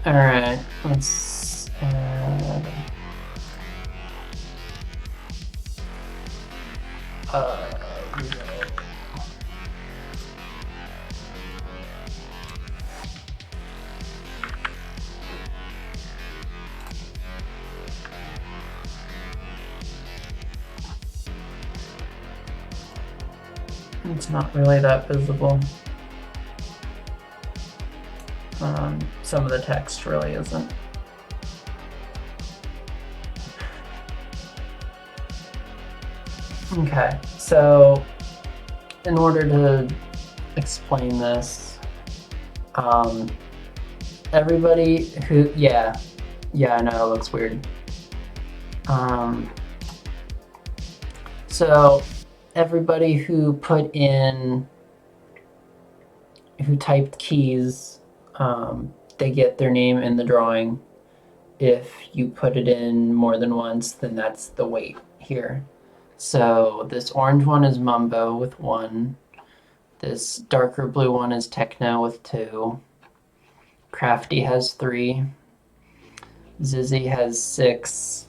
All right, let's add it's not really that visible. Some of the text really isn't. Okay, so in order to explain this, everybody who, yeah, I know it looks weird. So everybody who typed keys, they get their name in the drawing. If you put it in more than once, then that's the weight here. So this orange one is Mumbo with 1. This darker blue one is Techno with 2. Crafty has 3. Zizzy has 6.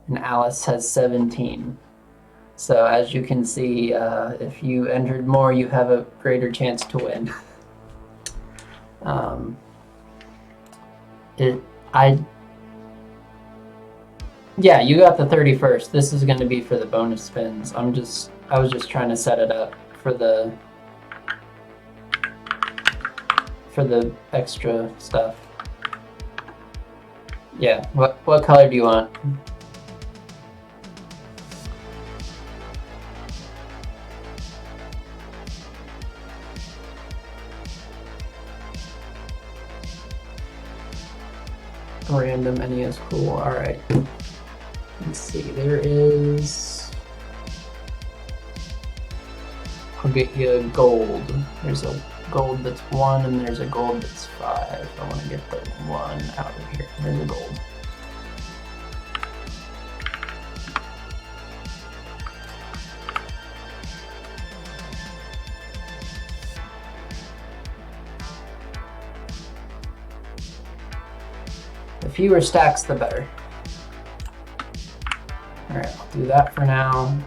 And Alice has 17. So as you can see, if you entered more, you have a greater chance to win. Yeah, you got the 31st. This is going to be for the bonus spins. I was just trying to set it up for the extra stuff. Yeah, what color do you want? Random NES, cool. All right. Let's see. There is. I'll get you a gold. There's a gold that's 1, and there's a gold that's 5. I want to get the 1 out of here. There's a gold. The fewer stacks, the better. All right, I'll do that for now.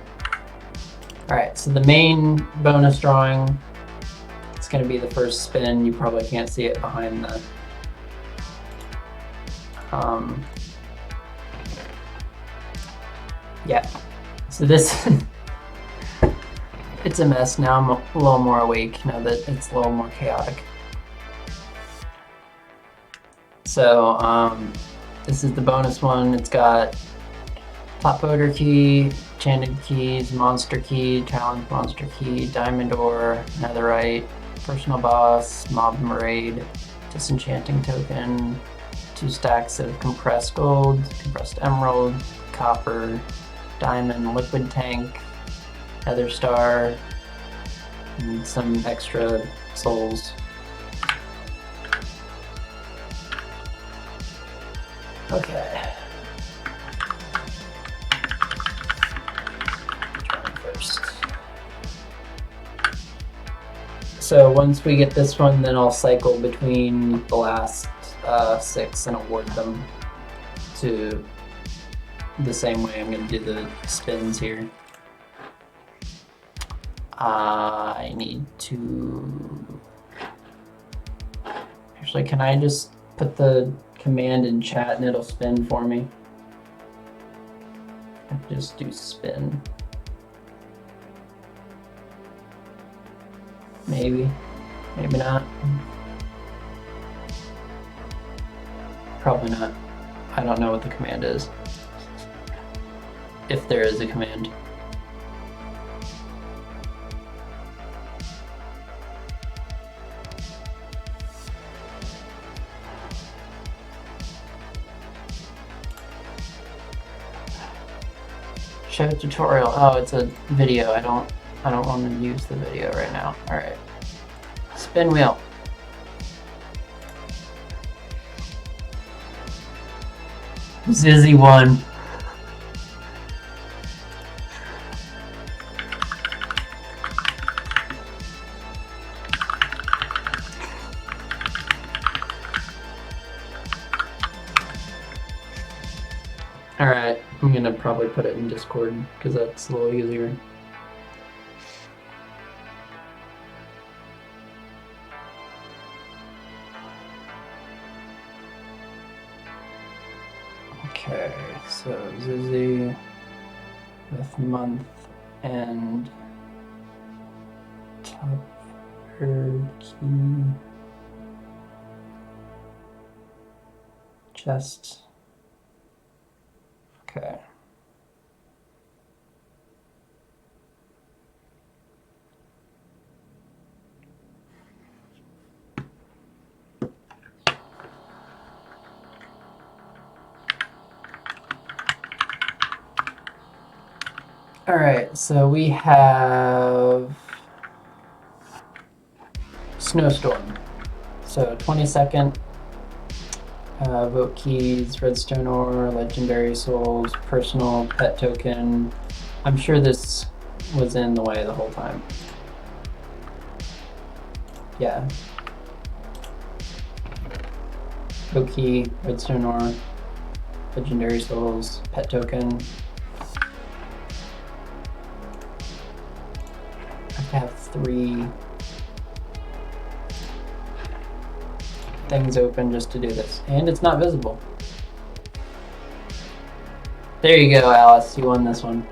All right, so the main bonus drawing, it's going to be the first spin. You probably can't see it behind the yeah. So this it's a mess now. I'm a little more awake now that it's a little more chaotic. So this is the bonus one. It's got Top Voter Key, Enchanted Keys, Monster Key, Challenge Monster Key, Diamond Ore, Netherite, Personal Boss, Mob Raid, Disenchanting Token, 2 stacks of Compressed Gold, Compressed Emerald, Copper, Diamond, Liquid Tank, Nether Star, and some extra souls. Okay. First. So once we get this one, then I'll cycle between the last 6 and award them to the same way I'm going to do the spins here. I need to... Actually, can I just put the command in chat and it'll spin for me? I just do spin. Maybe. Maybe not. Probably not. I don't know what the command is. If there is a command. Show tutorial. Oh, it's a video. I don't want to use the video right now. All right. Spin wheel. Zizzy won. All right, I'm gonna probably put it in Discord because that's a little easier. Okay, so Zizzy with month and top her key chest. Okay. All right, so we have Snowstorm. So 22nd, vote keys, redstone ore, legendary souls, personal pet token. I'm sure this was in the way the whole time. Yeah. Vote key, redstone ore, legendary souls, pet token. I have 3 things open just to do this, and it's not visible. There you go, Alice, you won this one.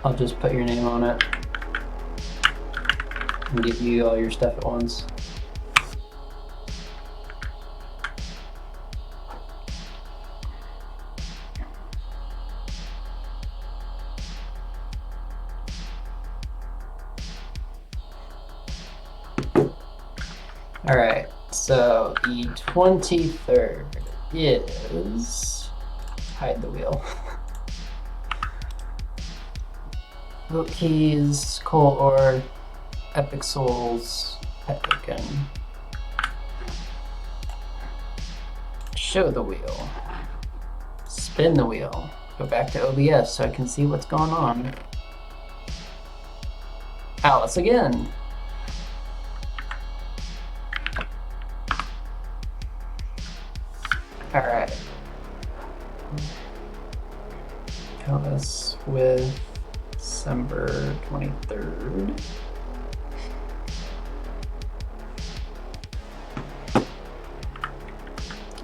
I'll just put your name on it and give you all your stuff at once. All right, so the 23rd is hide the wheel. Vote keys, coal ore, epic souls, pet token. Show the wheel. Spin the wheel. Go back to OBS so I can see what's going on. Alice again. Alright. Help us with December 23rd.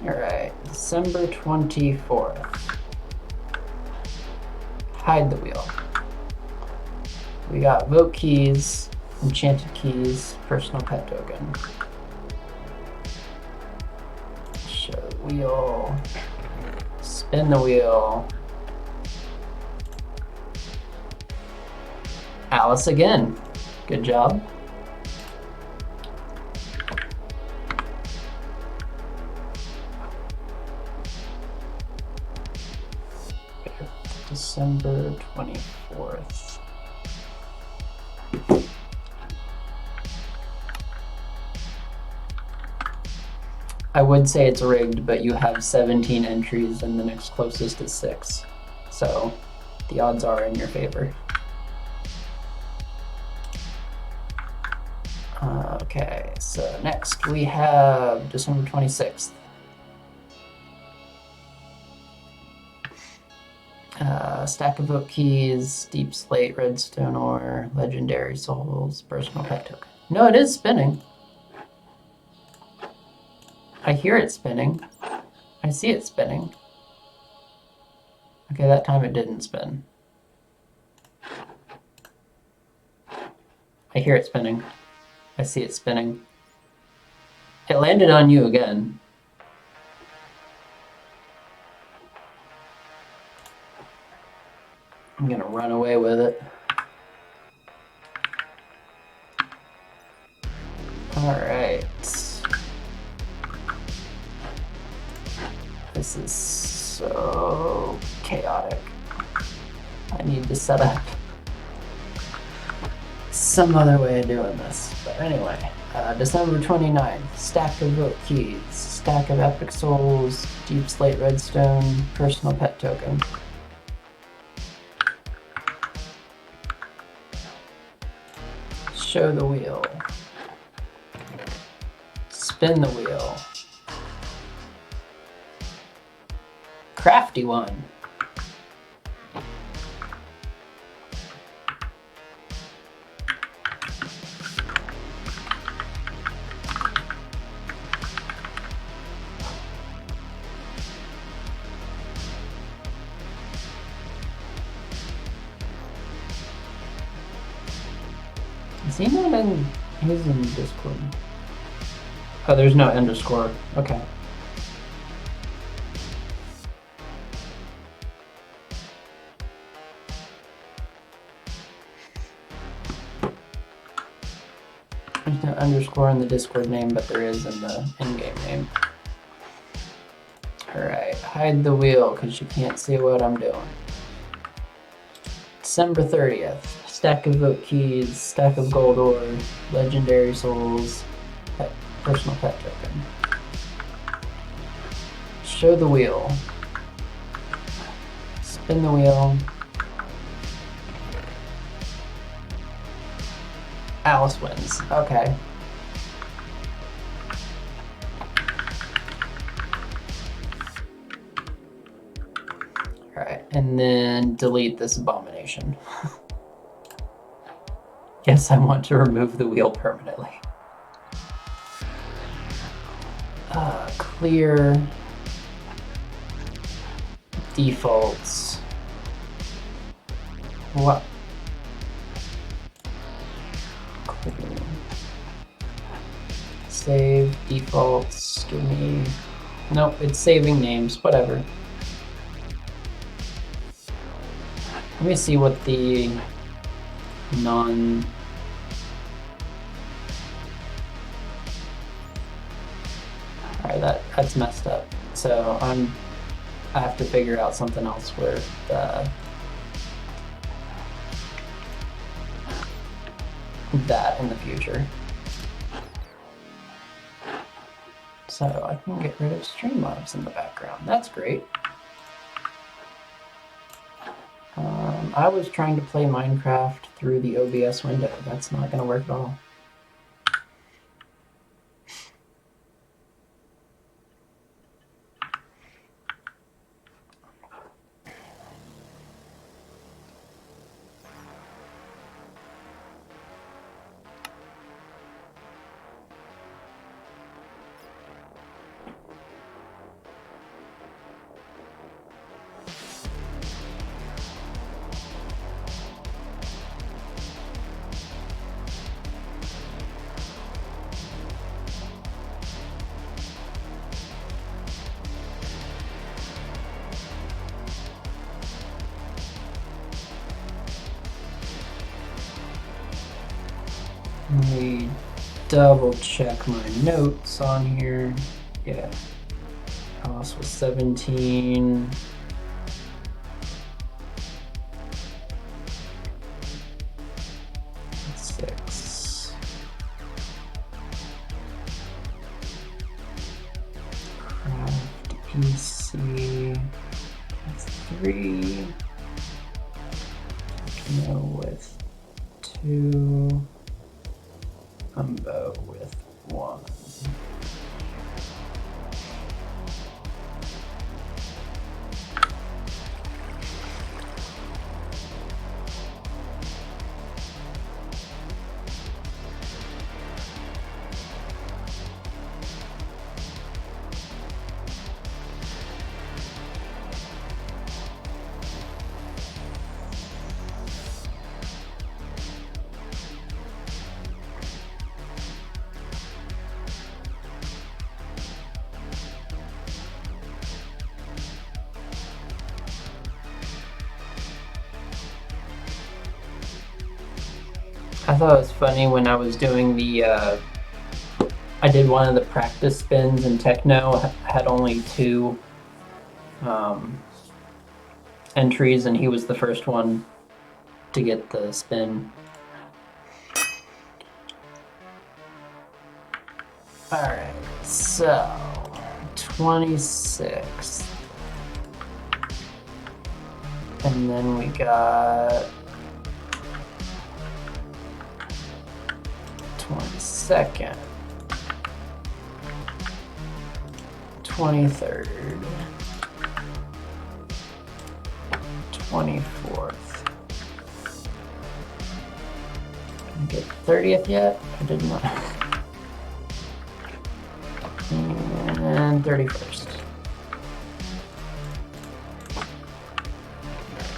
Alright, December 24th. Hide the wheel. We got vote keys, enchanted keys, personal pet token. Show the wheel. Spin the wheel. Alice again. Good job. December 24th. I would say it's rigged, but you have 17 entries and the next closest is 6. So the odds are in your favor. Okay, so next we have December 26th. Stack of vote keys, deep slate, redstone ore, legendary souls, personal pet token. No, it is spinning. I hear it spinning. I see it spinning. Okay, that time it didn't spin. I hear it spinning. I see it spinning. It landed on you again. I'm gonna run away with it. Alright. This is so chaotic. I need to set up some other way of doing this. But anyway, December 29th, stack of vote keys, stack of epic souls, deep slate redstone, personal pet token. Show the wheel. Spin the wheel. Crafty one. Is he not in? He's in Discord. Oh, there's no underscore. Okay. There's no underscore in the Discord name, but there is in the in-game name. Alright, hide the wheel because you can't see what I'm doing. December 30th. Stack of vote keys, stack of gold ore, legendary souls, personal pet token. Show the wheel. Spin the wheel. Alice wins. Okay. Alright, and then delete this abomination. Yes, I want to remove the wheel permanently. Clear defaults. What? Clear. Save defaults. Give me. Nope, it's saving names. Whatever. Let me see what the non. Alright, that's messed up. So I have to figure out something else where that in the future. So I can get rid of Streamlabs in the background. That's great. I was trying to play Minecraft through the OBS window. That's not going to work at all. Let me double check my notes on here. Yeah. Cost was 17. Six. Craft EC. That's 3. No with 2. Umbo with 1. I thought it was funny when I was doing the, I did one of the practice spins and Techno had only 2 entries and he was the first one to get the spin. Alright, so 26. And then we got 22nd, 23rd, 24th. Can I get 30th yet? I did not. And 31st.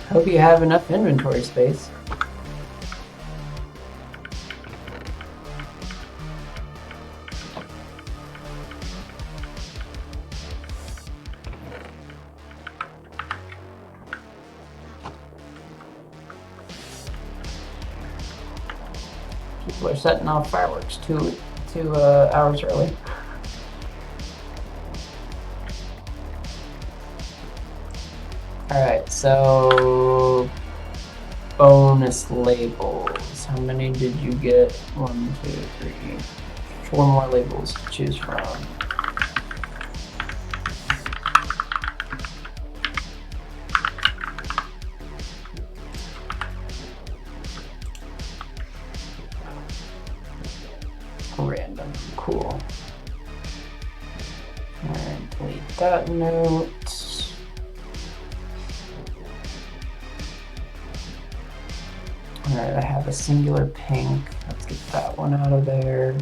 Hope you have enough inventory space. People are setting off fireworks two hours early. Alright, so bonus labels. How many did you get? 1, 2, 3, 4 more labels to choose from. Random, cool. Alright, delete that note. Alright, I have a singular pink. Let's get that one out of there.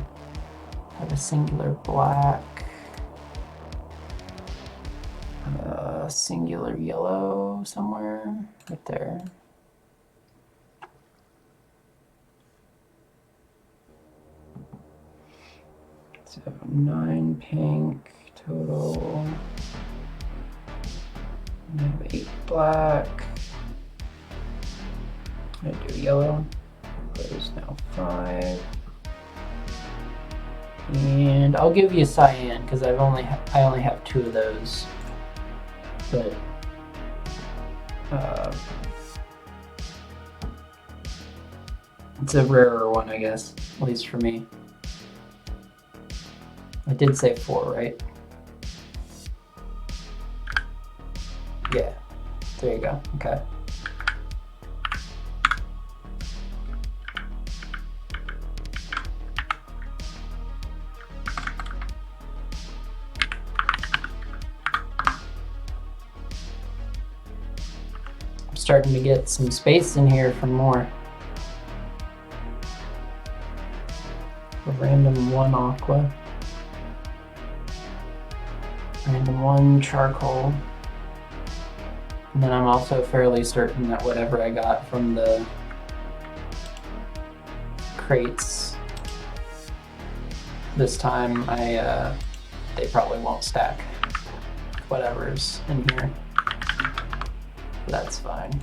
I have a singular black. Singular yellow somewhere. Right there. So 9 pink total. I have 8 black. I'm gonna do yellow. There's now 5. And I'll give you cyan because I only have 2 of those. But it's a rarer one, I guess, at least for me. I did say 4, right? Yeah, there you go, okay. I'm starting to get some space in here for more. A random 1 aqua. Random 1 charcoal. And then I'm also fairly certain that whatever I got from the crates this time, they probably won't stack whatever's in here. That's fine.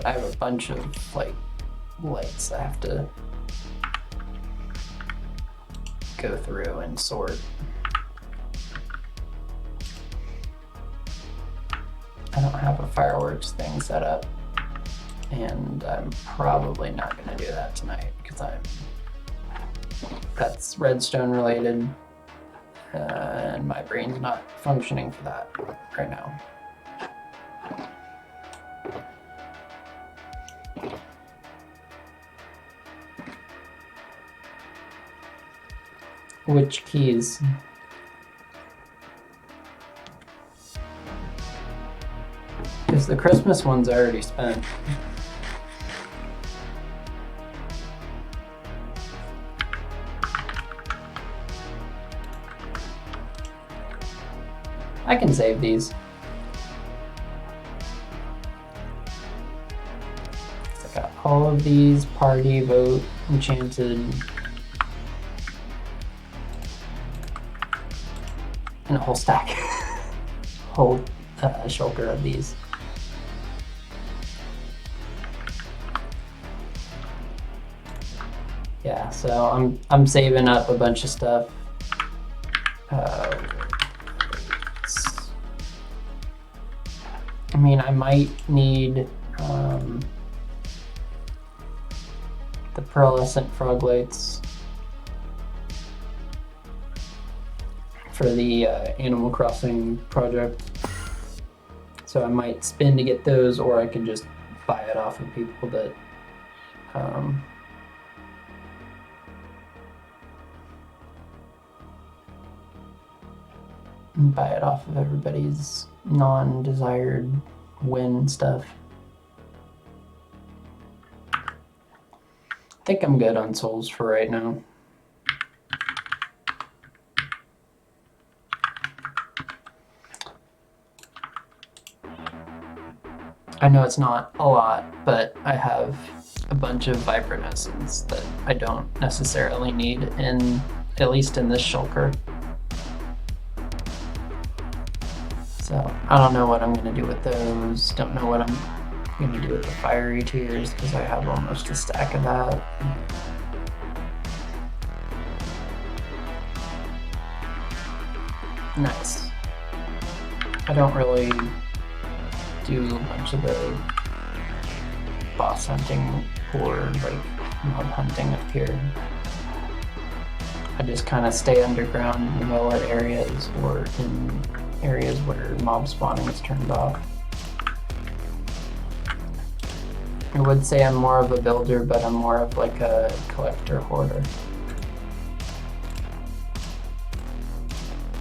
I have a bunch of like lights I have to go through and sort. I don't have a fireworks thing set up, and I'm probably not going to do that tonight because that's redstone related, and my brain's not functioning for that right now. Which keys? Because the Christmas one's already spent. I can save these. I got all of these, party, vote, enchanted, and a whole stack. Whole shulker of these. Yeah, so I'm saving up a bunch of stuff. I mean, I might need the pearlescent frog lights for the Animal Crossing project. So I might spin to get those, or I can just buy it off of people that buy it off of everybody's non-desired win stuff. I think I'm good on souls for right now. I know it's not a lot, but I have a bunch of vibrant essence that I don't necessarily need in, at least in this shulker. So I don't know what I'm gonna do with those. Don't know what I'm gonna do with the fiery tears because I have almost a stack of that. Nice. I don't really do a bunch of the boss hunting or like mob hunting up here. I just kind of stay underground in lower areas or in areas where mob spawning is turned off. I would say I'm more of a builder, but I'm more of like a collector hoarder.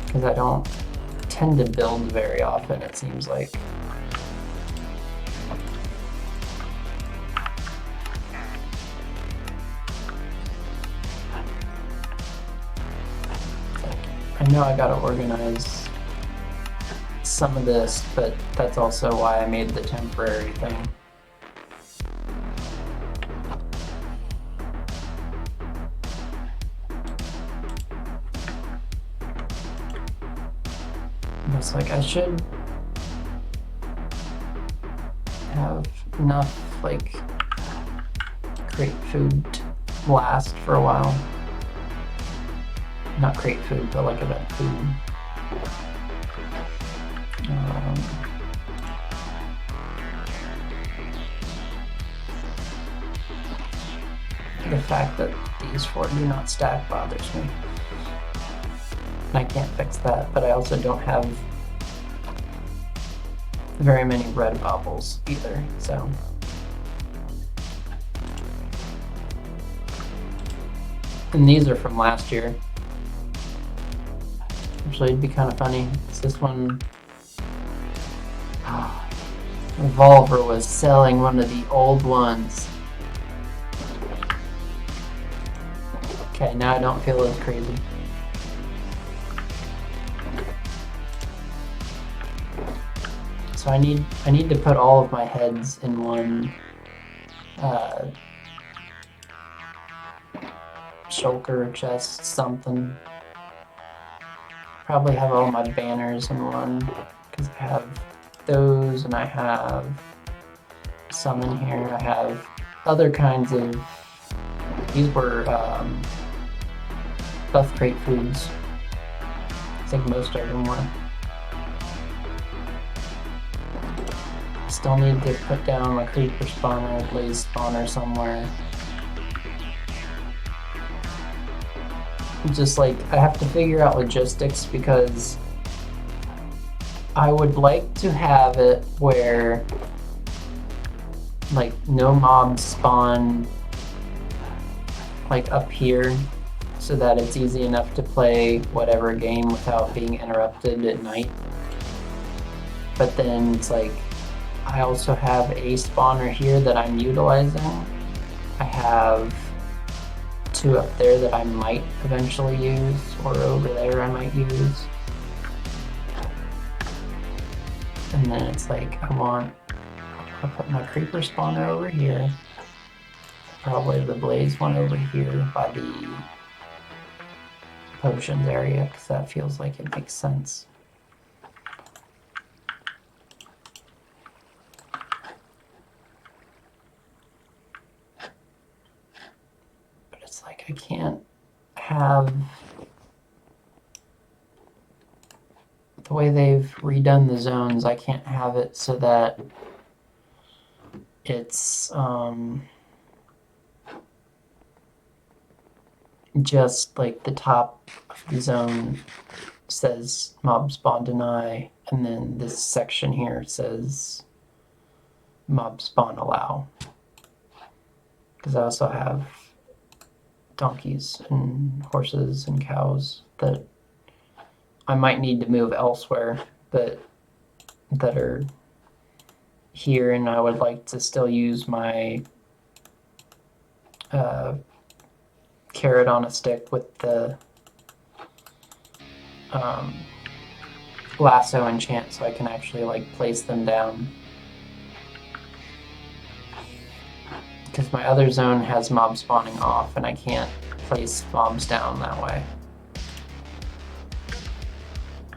Because I don't tend to build very often, it seems like. I know I gotta organize some of this, but that's also why I made the temporary thing. It's like I should have enough like crate food to last for a while. Not crate food, but like event food. The fact that these four do not stack bothers me. And I can't fix that, but I also don't have very many red baubles either, so. And these are from last year. Actually, it'd be kind of funny. It's this one. Revolver was selling one of the old ones. Okay, now I don't feel as crazy. So I need to put all of my heads in one shulker, chest, something. Probably have all my banners in one because I have those and I have some in here. I have other kinds of, these were buff crate foods. I think most of them were. Still need to put down my creeper spawner, blaze spawner somewhere. Just like, I have to figure out logistics because I would like to have it where like no mobs spawn like up here so that it's easy enough to play whatever game without being interrupted at night. But then it's like, I also have a spawner here that I'm utilizing. I have 2 up there that I might eventually use, or over there I might use. And then it's like, I'll put my creeper spawner over here. Probably the blaze one over here by the potions area, because that feels like it makes sense. But it's like, I can't have... The way they've redone the zones, I can't have it so that it's just like the top of the zone says mob spawn deny, and then this section here says mob spawn allow. Because I also have donkeys and horses and cows that I might need to move elsewhere, but that are here, and I would like to still use my carrot on a stick with the lasso enchant, so I can actually like place them down. Because my other zone has mob spawning off, and I can't place mobs down that way.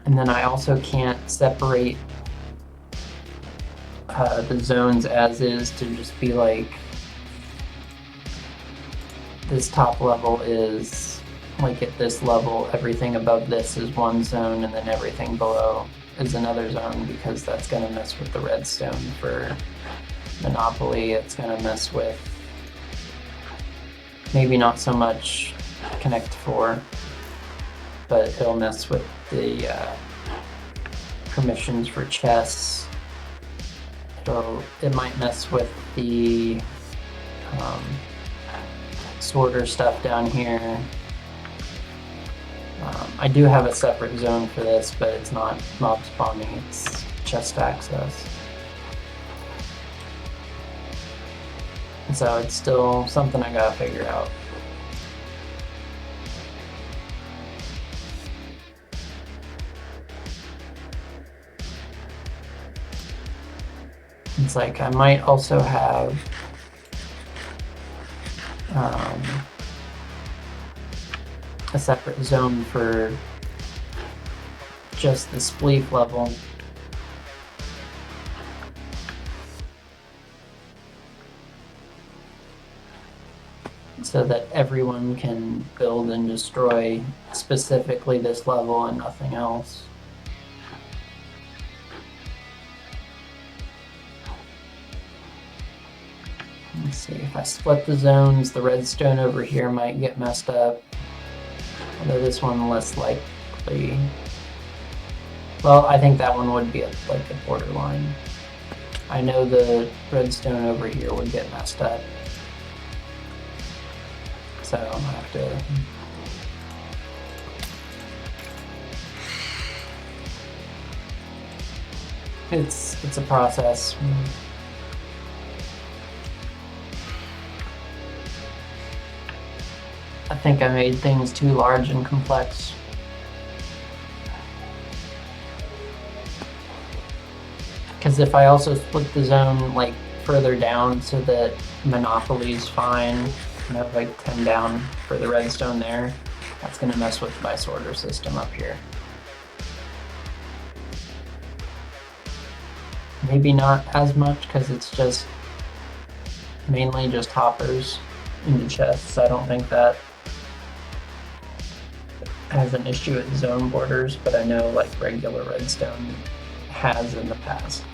And then I also can't separate the zones as is to just be like, this top level is like at this level, everything above this is one zone, and then everything below is another zone, because that's going to mess with the redstone for Monopoly. It's going to mess with maybe not so much Connect 4, but it'll mess with the permissions for chess. It might mess with the sorter stuff down here. I do have a separate zone for this, but it's not mob spawning, it's chest access. And so it's still something I gotta figure out. It's like, I might also have a separate zone for just the spleef level. So that everyone can build and destroy specifically this level and nothing else. Let's see, if I split the zones, the redstone over here might get messed up. Although this one less likely. Well, I think that one would be like a borderline. I know the redstone over here would get messed up. So I have to... It's a process. I think I made things too large and complex. Because if I also split the zone like further down so that Monopoly's fine, you know, like 10 down for the redstone there, that's going to mess with my sorter system up here. Maybe not as much because it's just mainly just hoppers into chests. I don't think that has an issue with zone borders, but I know like regular redstone has in the past.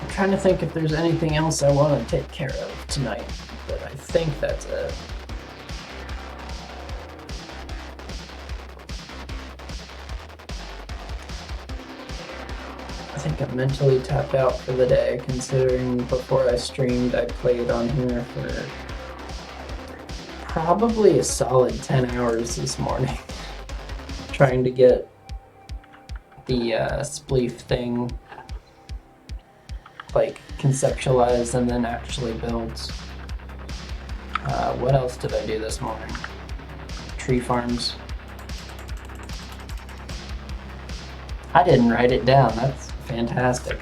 I'm trying to think if there's anything else I want to take care of tonight, but I think that's it. I think I'm mentally tapped out for the day, considering before I streamed I played on here for probably a solid 10 hours this morning trying to get the spleef thing like conceptualized and then actually built. What else did I do this morning? Tree farms. I didn't write it down. That's fantastic.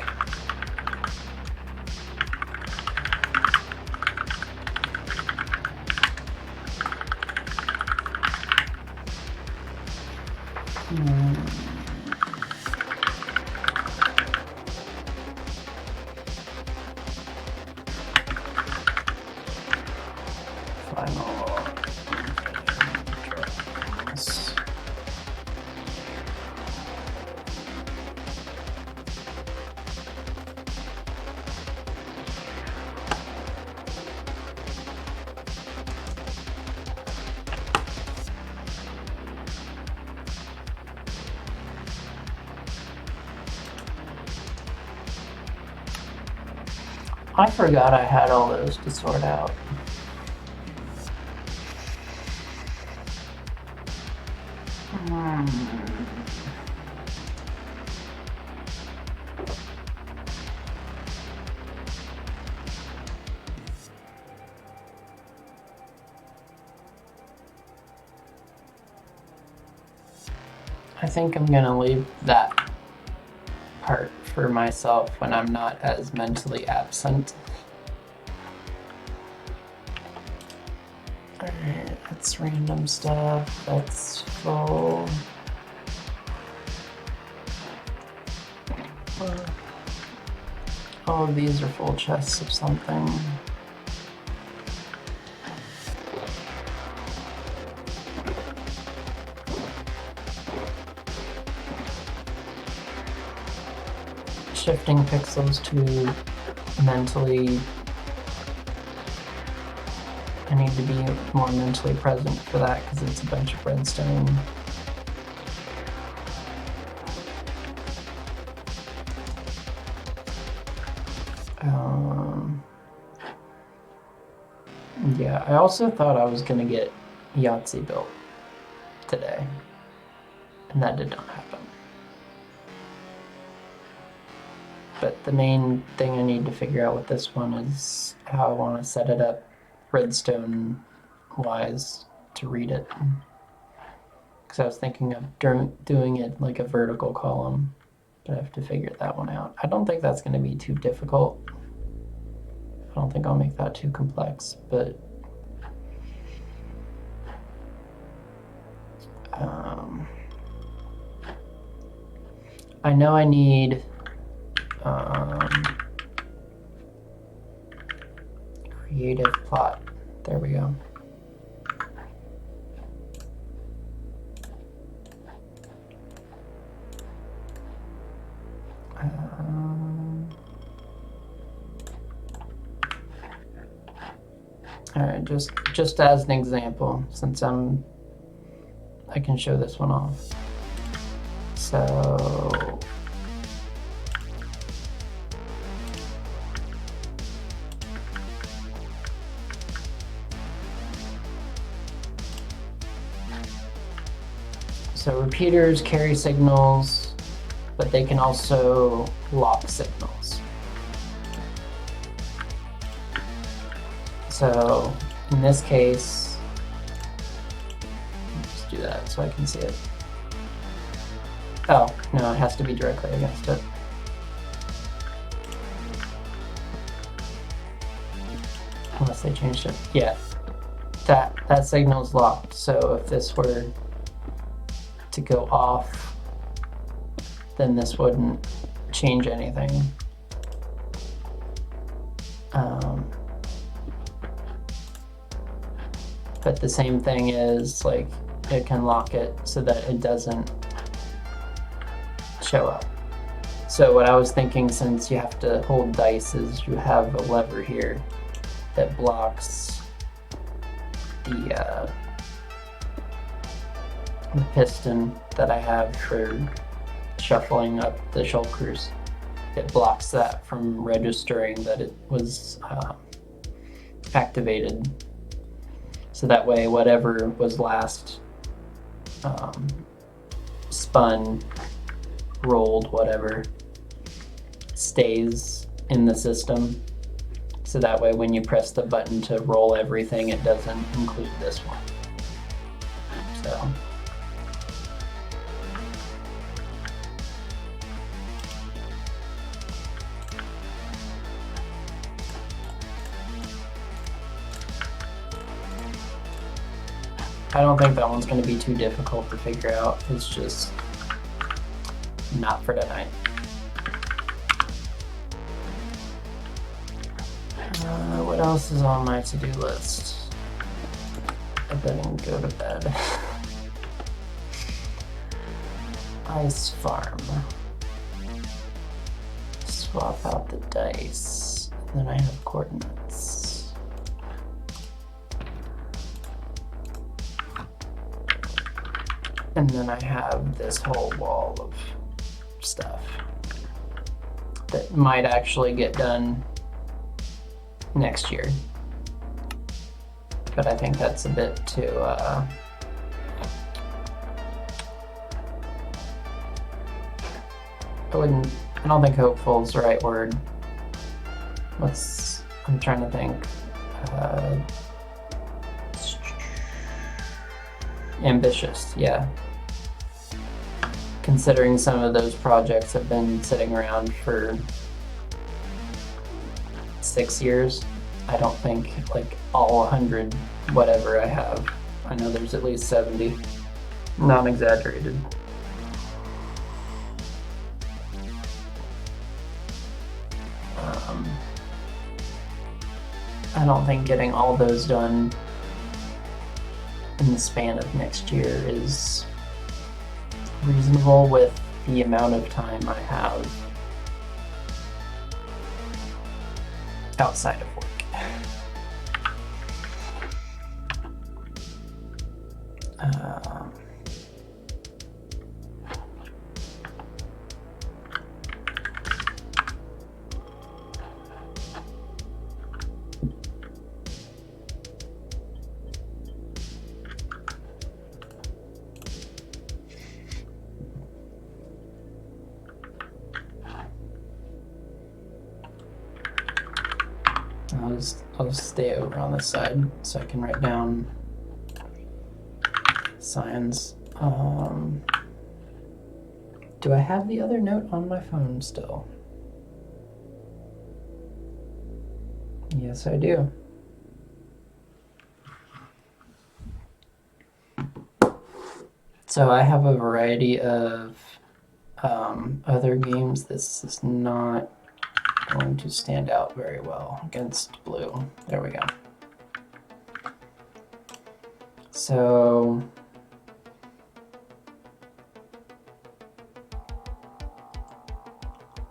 I forgot I had all those to sort out. I think I'm gonna leave that part for myself when I'm not as mentally absent. Alright, that's random stuff, that's full. All of these are full chests of something. Shifting pixels to mentally. I need to be more mentally present for that because it's a bunch of redstone. Yeah, I also thought I was gonna get Yahtzee built today, and that did not happen. But the main thing I need to figure out with this one is how I want to set it up redstone wise to read it. Because I was thinking of doing it like a vertical column, but I have to figure that one out. I don't think that's going to be too difficult. I don't think I'll make that too complex, but I know I need creative plot. There we go. All right, just as an example, since I can show this one off. So repeaters carry signals, but they can also lock signals. So in this case, let's do that so I can see it. Oh, no, it has to be directly against it. Unless they changed it. Yeah, that signal's locked. So if this were to go off, then this wouldn't change anything. But the same thing is, like, it can lock it so that it doesn't show up. So what I was thinking, since you have to hold dice, is you have a lever here that blocks the piston that I have for shuffling up the shulkers. It blocks that from registering that it was activated. So that way, whatever was last spun, rolled, whatever, stays in the system. So that way, when you press the button to roll everything, it doesn't include this one. So. I don't think that one's going to be too difficult to figure out. It's just not for tonight. What else is on my to-do list? I better go to bed. Ice farm. Swap out the dice. And then I have coordinates. And then I have this whole wall of stuff that might actually get done next year. But I think that's a bit too I don't think hopeful is the right word. I'm trying to think. Ambitious, yeah. Considering some of those projects have been sitting around for 6 years, I don't think like all 100 whatever I have. I know there's at least 70, not exaggerated. I don't think getting all those done in the span of next year is reasonable with the amount of time I have outside of work. I'll stay over on this side so I can write down signs. Do I have the other note on my phone still? Yes, I do. So I have a variety of other games. This is not going to stand out very well against blue. There we go. So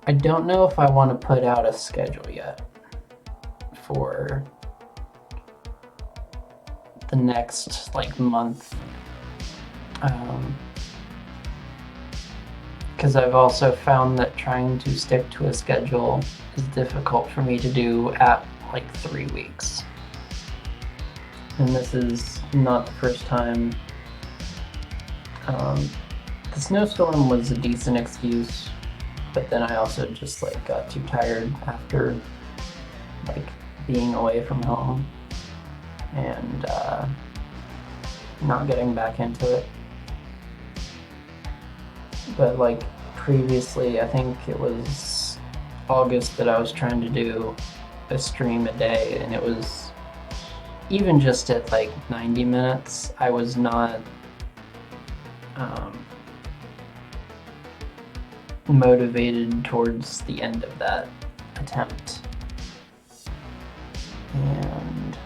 I don't know if I want to put out a schedule yet for the next like month. Because I've also found that trying to stick to a schedule is difficult for me to do at like 3 weeks. And this is not the first time. The snowstorm was a decent excuse, but then I also just like got too tired after like being away from home and not getting back into it. But like previously, I think it was August that I was trying to do a stream a day, and it was even just at like 90 minutes, I was not motivated towards the end of that attempt. And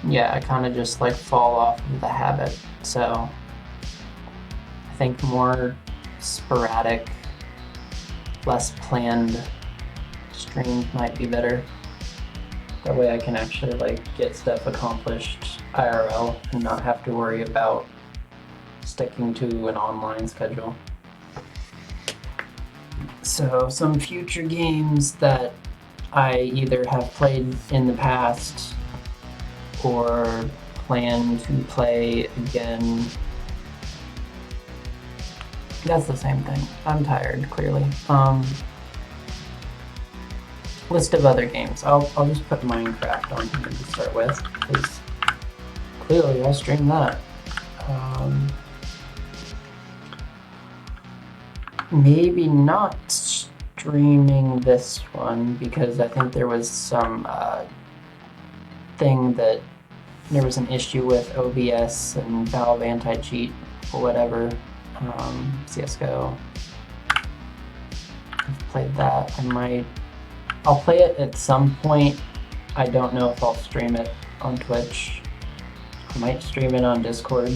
yeah, I kind of just like fall off of the habit. So I think more sporadic, less planned streams might be better. That way I can actually like get stuff accomplished IRL and not have to worry about sticking to an online schedule. So some future games that I either have played in the past or plan to play again. That's the same thing. I'm tired, clearly. List of other games. I'll just put Minecraft on here to start with, because clearly I stream that. Maybe not streaming this one, because I think there was some thing that there was an issue with OBS and Valve anti-cheat or whatever. CSGO. I've played that. I'll play it at some point. I don't know if I'll stream it on Twitch. I might stream it on Discord.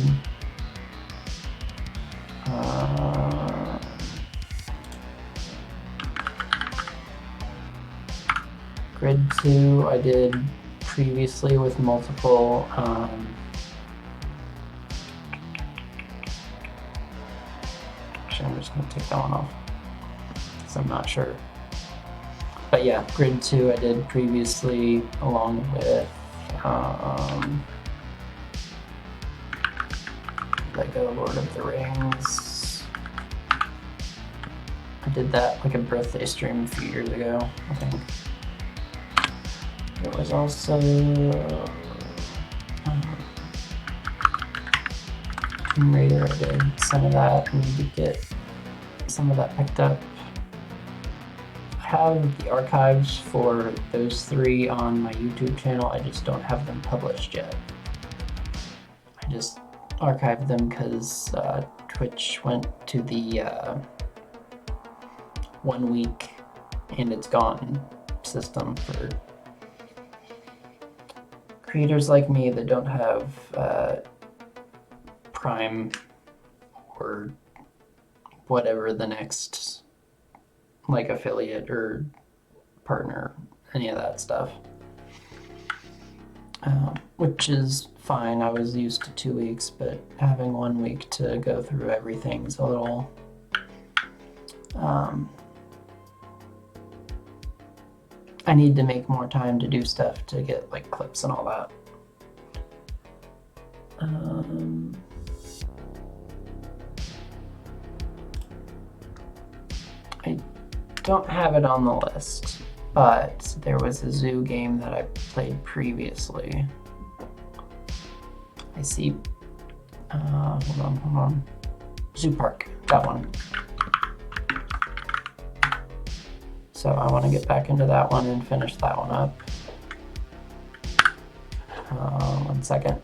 Grid 2 I did previously with multiple actually I'm just going to take that one off because I'm not sure. But yeah, Grid 2 I did previously along with Lego Lord of the Rings. I did that like a birthday stream a few years ago, I think. There was also Tomb Raider. I did some of that. I need to get some of that picked up. I have the archives for those 3 on my YouTube channel. I just don't have them published yet. I just archived them because Twitch went to the 1 week and it's gone system for creators like me that don't have Prime or whatever the next like affiliate or partner, any of that stuff, which is fine. I was used to 2 weeks, but having 1 week to go through everything is a little I need to make more time to do stuff to get like clips and all that. I don't have it on the list, but there was a zoo game that I played previously. I see, hold on. Zoo Park, that one. So I want to get back into that one and finish that one up. 1 second.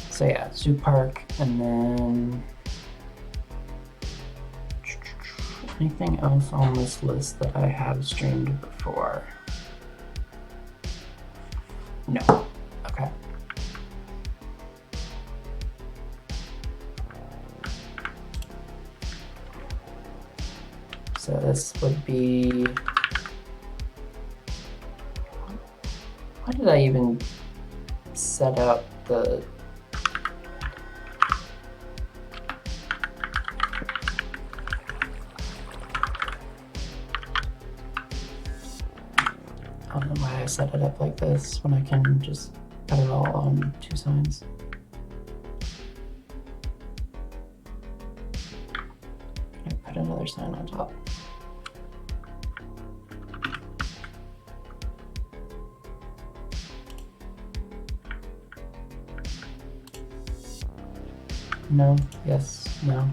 So yeah, Zoo Park, and then Anything else on this list that I have streamed before? No. Okay. So this would be... Why did I even set up the... I don't know why I set it up like this when I can just put it all on 2 signs. I put another sign on top. No, yes, no.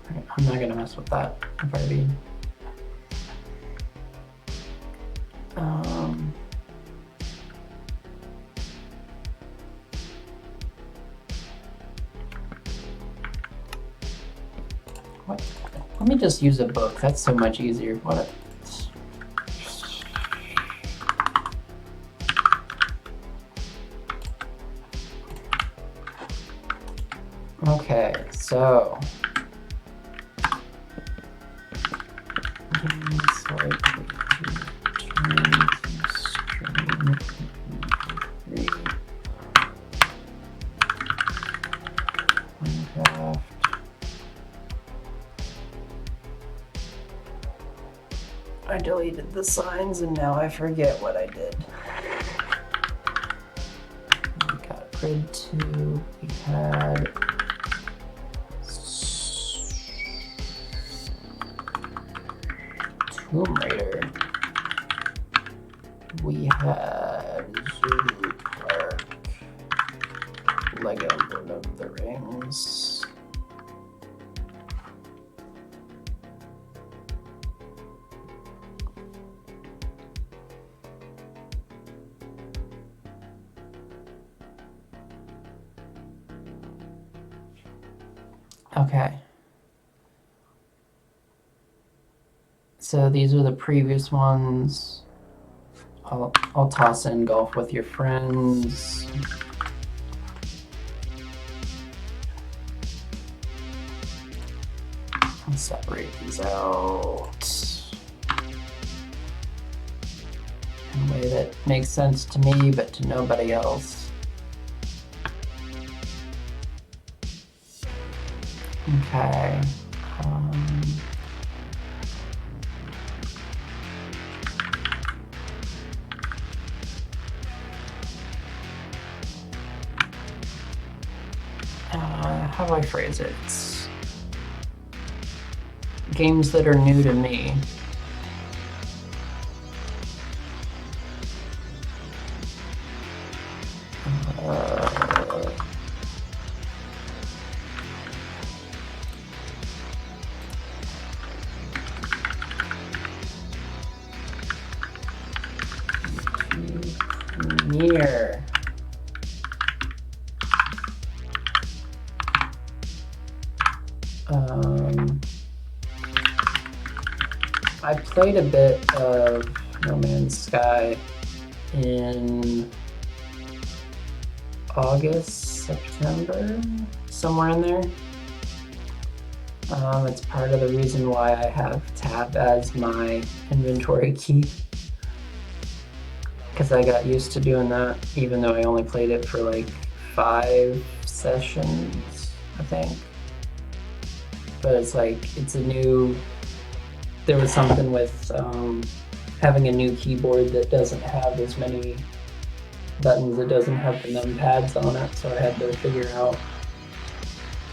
Right, I'm not gonna mess with that. I've already... What? Let me just use a book. That's so much easier. What? Okay, so I deleted the signs and now I forget what I did. We got grid 2, we had Tomb Raider, we had Zoo Park, Lego Lord of the Rings, okay. So these are the previous ones. I'll toss in Golf with Your Friends. I'll separate these out in a way that makes sense to me, but to nobody else. Okay. How do I phrase it? It's games that are new to me. Premiere. I played a bit of No Man's Sky in August, September, somewhere in there. It's part of the reason why I have tab as my inventory key, because I got used to doing that, even though I only played it for like 5 sessions, I think. But it's like, it's a new... There was something with having a new keyboard that doesn't have as many buttons, it doesn't have the numpads on it, so I had to figure out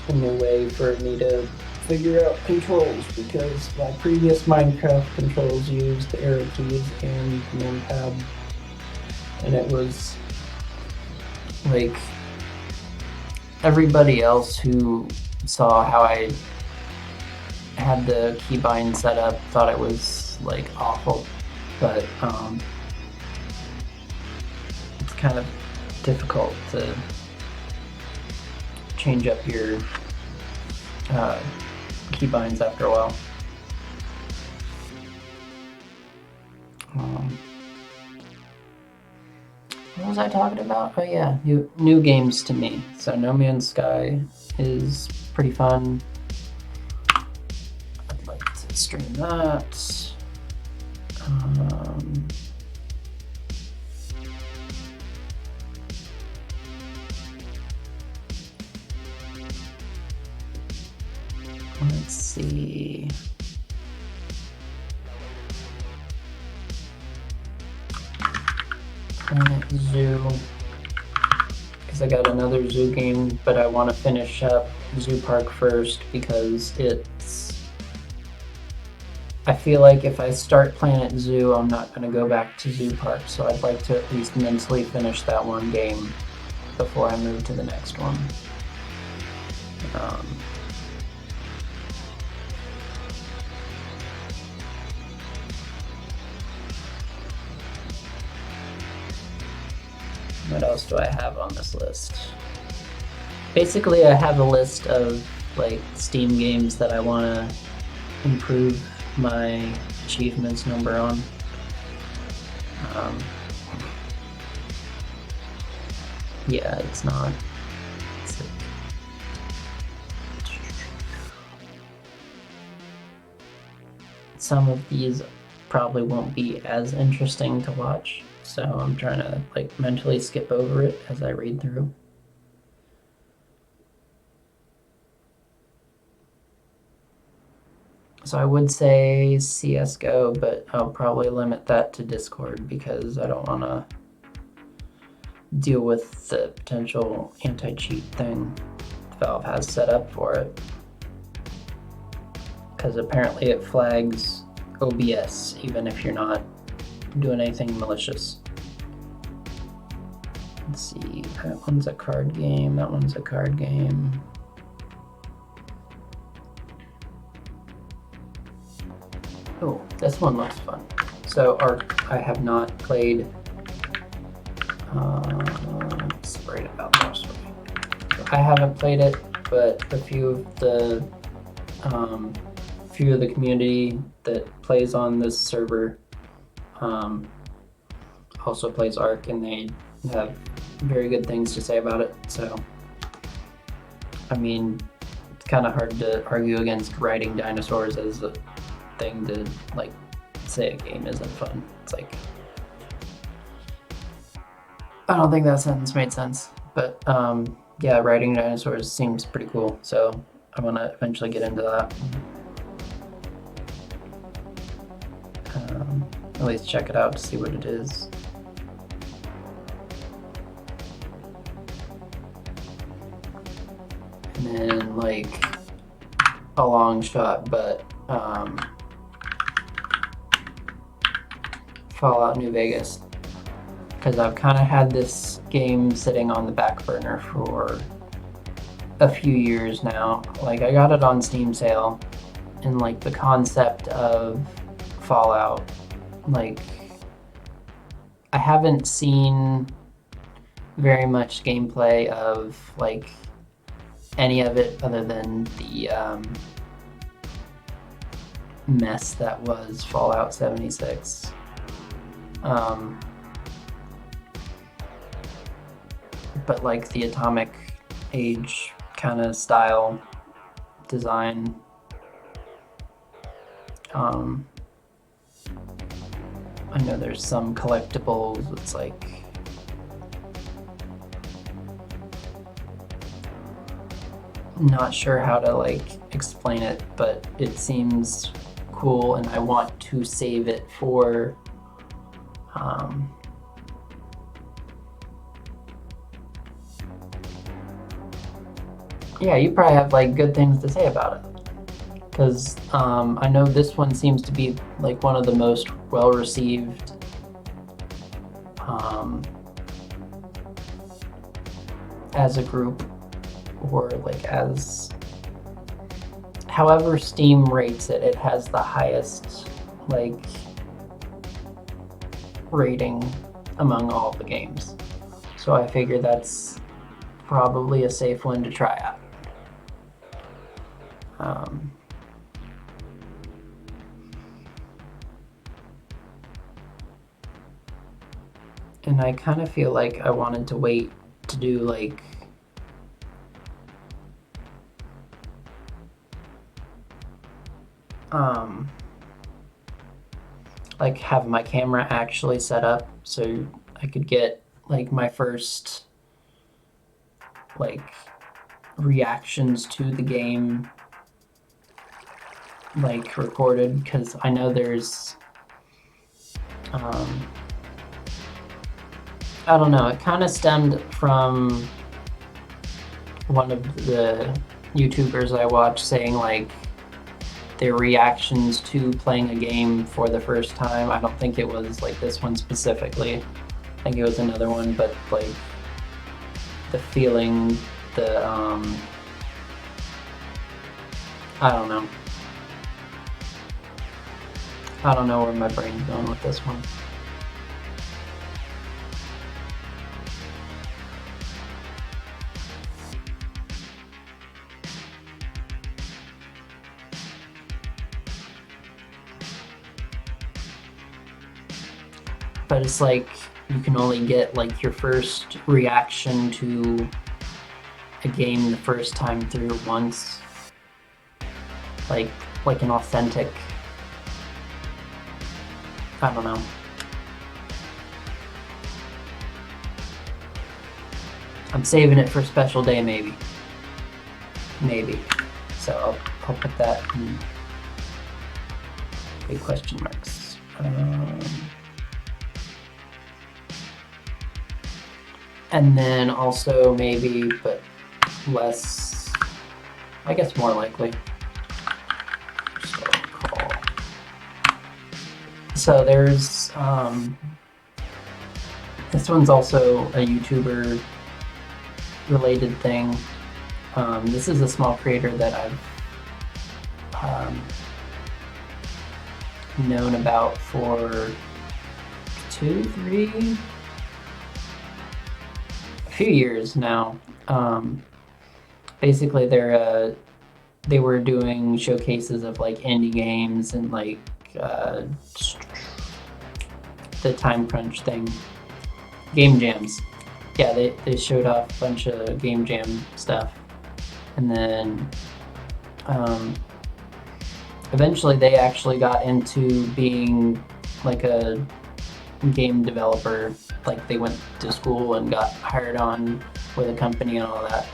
a new way for me to figure out controls, because my previous Minecraft controls used the arrow keys and the numpad, and it was like everybody else who saw how I had the keybind set up thought it was like awful, but it's kind of difficult to change up your keybinds after a while. What was I talking about? Oh yeah, new games to me. So No Man's Sky is pretty fun. I'd like to stream that. Let's see. Planet Zoo. Because I got another zoo game, but I want to finish up Zoo Park first because I feel like if I start Planet Zoo, I'm not going to go back to Zoo Park, so I'd like to at least mentally finish that one game before I move to the next one. What else do I have on this list? Basically, I have a list of like Steam games that I want to improve my achievements number on. Yeah, it's not. It's like, some of these probably won't be as interesting to watch, so I'm trying to like mentally skip over it as I read through. So I would say CSGO, but I'll probably limit that to Discord because I don't want to deal with the potential anti-cheat thing Valve has set up for it. Because apparently it flags OBS even if you're not doing anything malicious. Let's see, that one's a card game, that one's a card game. Oh, this one looks fun. So Ark, I have not played. Let's write about that story. I haven't played it, but a few of the community that plays on this server also plays Ark, and they have very good things to say about it. So, I mean, it's kind of hard to argue against riding dinosaurs as a thing to like say a game isn't fun. It's like, I don't think that sentence made sense, but yeah, riding dinosaurs seems pretty cool, so I want to eventually get into that. At least check it out to see what it is. And then like a long shot, but Fallout New Vegas, because I've kind of had this game sitting on the back burner for a few years now. Like, I got it on Steam sale, and like the concept of Fallout, like, I haven't seen very much gameplay of like any of it other than the mess that was Fallout 76. But like the Atomic Age kind of style design. I know there's some collectibles. It's like not sure how to like explain it, but it seems cool, and I want to save it for yeah, you probably have like good things to say about it, because I know this one seems to be like one of the most well received as a group, or like as however Steam rates it, it has the highest like rating among all the games. So I figure that's probably a safe one to try out. And I kind of feel like I wanted to wait to do like have my camera actually set up so I could get like my first like reactions to the game like recorded, because I know there's I don't know, it kind of stemmed from one of the YouTubers I watch saying like their reactions to playing a game for the first time. I don't think it was like this one specifically. I think it was another one, but like the feeling, the I don't know. I don't know where my brain's going with this one. But it's like you can only get like your first reaction to a game the first time through once. Like an authentic, I don't know. I'm saving it for a special day, maybe. Maybe. So I'll put that in big question marks. And then also maybe, but less, I guess more likely. So there's, this one's also a YouTuber related thing. This is a small creator that I've known about for a few years now. Basically, they were doing showcases of like indie games and like the time crunch thing, game jams. Yeah, they showed off a bunch of game jam stuff, and then eventually they actually got into being like a game developer. Like they went to school and got hired on with a company and all that.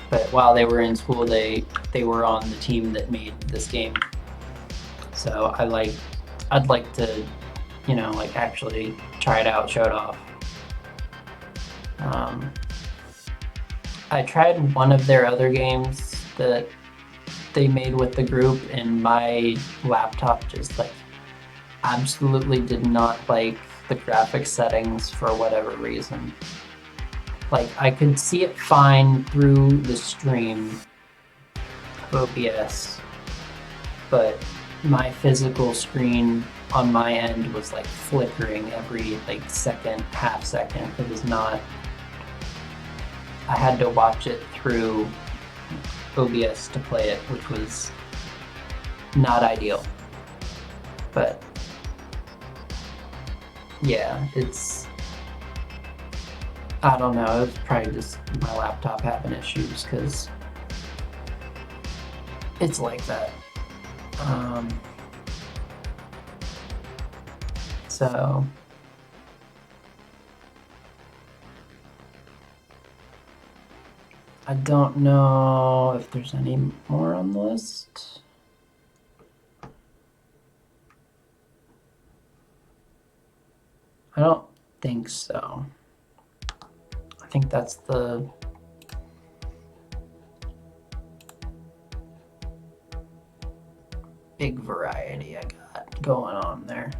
But while they were in school, they were on the team that made this game. So I'd like to, you know, like actually try it out, show it off. I tried one of their other games that they made with the group, and my laptop just like absolutely did not like the graphics settings for whatever reason. Like I could see it fine through the stream of OBS, but my physical screen on my end was like flickering every like second, half second. It was not, I had to watch it through OBS to play it, which was not ideal. But yeah, I don't know, it's probably just my laptop having issues, because it's like that. So I don't know if there's any more on the list. I don't think so. I think that's the big variety I got going on there.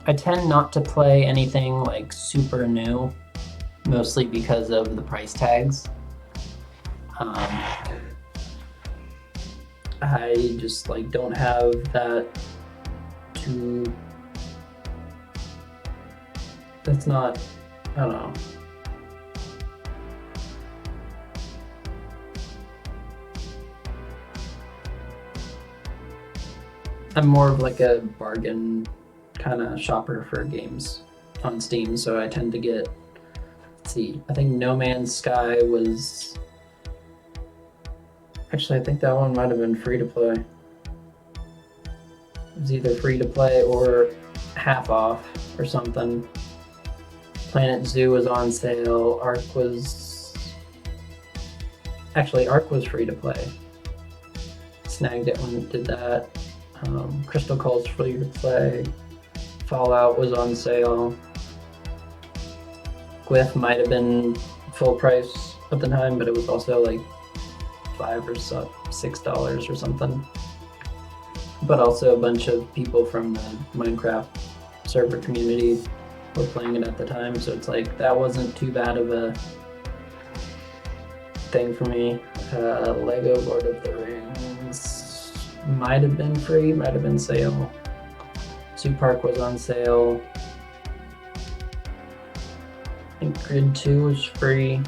I tend not to play anything like super new, mostly because of the price tags. I just like don't have that to, that's not, I don't know. I'm more of like a bargain kind of shopper for games on Steam, so I tend to get. Let's see, I think No Man's Sky was. Actually, I think that one might have been free to play. It was either free to play or half off or something. Planet Zoo was on sale. Ark was. Actually, Ark was free to play. Snagged it when it did that. Crystal Cull's free to play. Fallout was on sale. Glyph might have been full price at the time, but it was also like $5 or $6 or something. But also a bunch of people from the Minecraft server community were playing it at the time, so it's like that wasn't too bad of a thing for me. Lego Lord of the Rings might have been free, might have been sale. Zoo Park was on sale. I think Grid 2 was free.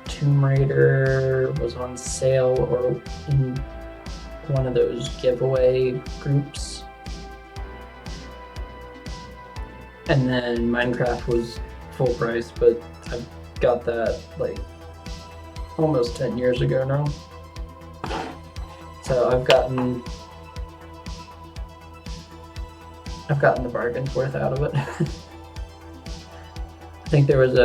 Tomb Raider was on sale or in one of those giveaway groups. And then Minecraft was full price, but I got that like almost 10 years ago now. So I've gotten the bargain's worth out of it. I think there was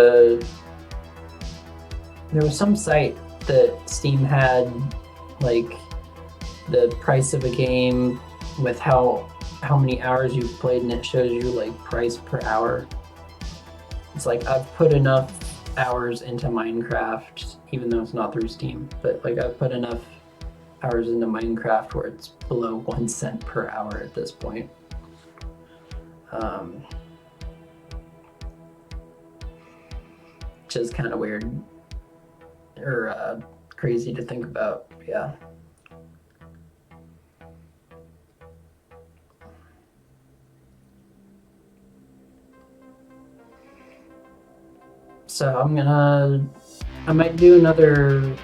some site that Steam had like the price of a game with how many hours you've played, and it shows you like price per hour. It's like I've put enough hours into Minecraft, even though it's not through Steam, but like I've put enough hours into Minecraft where it's below 1 cent per hour at this point. Which is kind of weird or crazy to think about. Yeah. So I might do another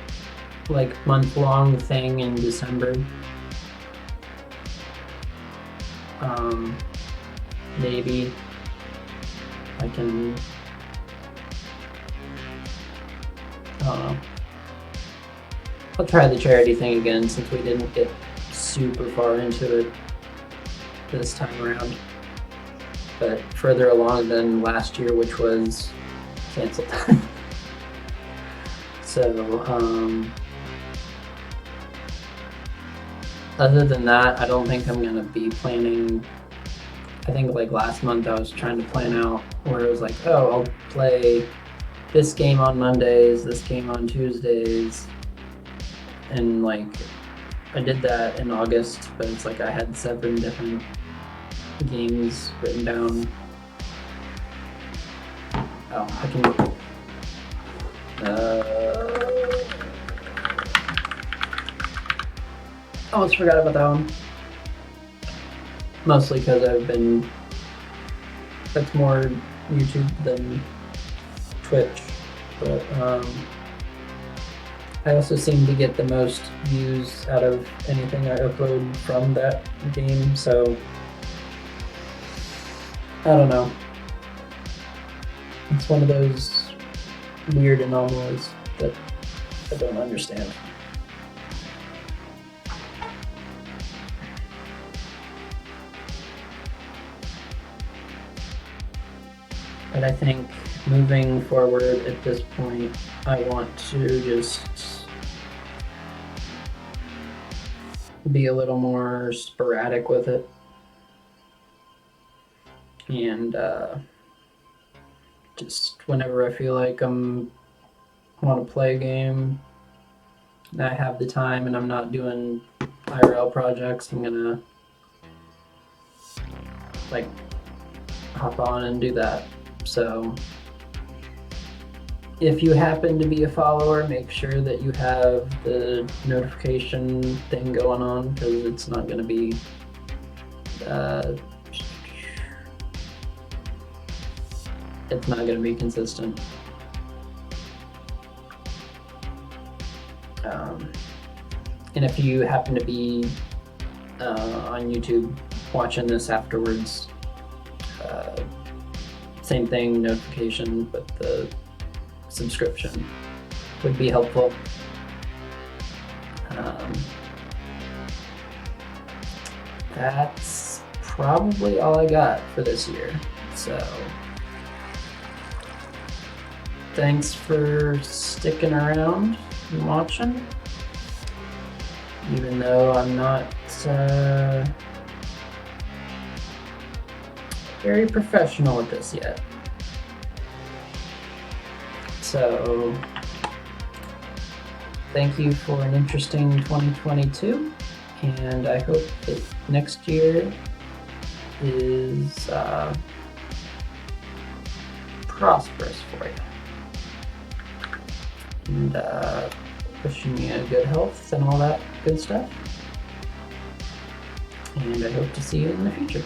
like month-long thing in December. Maybe I can, I don't know. I'll try the charity thing again since we didn't get super far into it this time around. But further along than last year, which was canceled. So, other than that, I don't think I'm gonna be planning. I think like last month I was trying to plan out where it was like, oh, I'll play this game on Mondays, this game on Tuesdays, and like I did that in August, but it's like I had 7 different games written down. Oh, I can. I almost forgot about that one. Mostly because that's more YouTube than Twitch, but I also seem to get the most views out of anything I upload from that game, so I don't know. It's one of those weird anomalies that I don't understand. But I think moving forward at this point, I want to just be a little more sporadic with it. And just whenever I feel like want to play a game, and I have the time and I'm not doing IRL projects, I'm gonna like hop on and do that. So if you happen to be a follower, make sure that you have the notification thing going on, because it's not going to be it's not going to be consistent. And if you happen to be on YouTube watching this afterwards, same thing, notification, but the subscription would be helpful. That's probably all I got for this year. So thanks for sticking around and watching, even though I'm not very professional at this yet. So thank you for an interesting 2022, and I hope that next year is prosperous for you. And wishing you good health and all that good stuff. And I hope to see you in the future.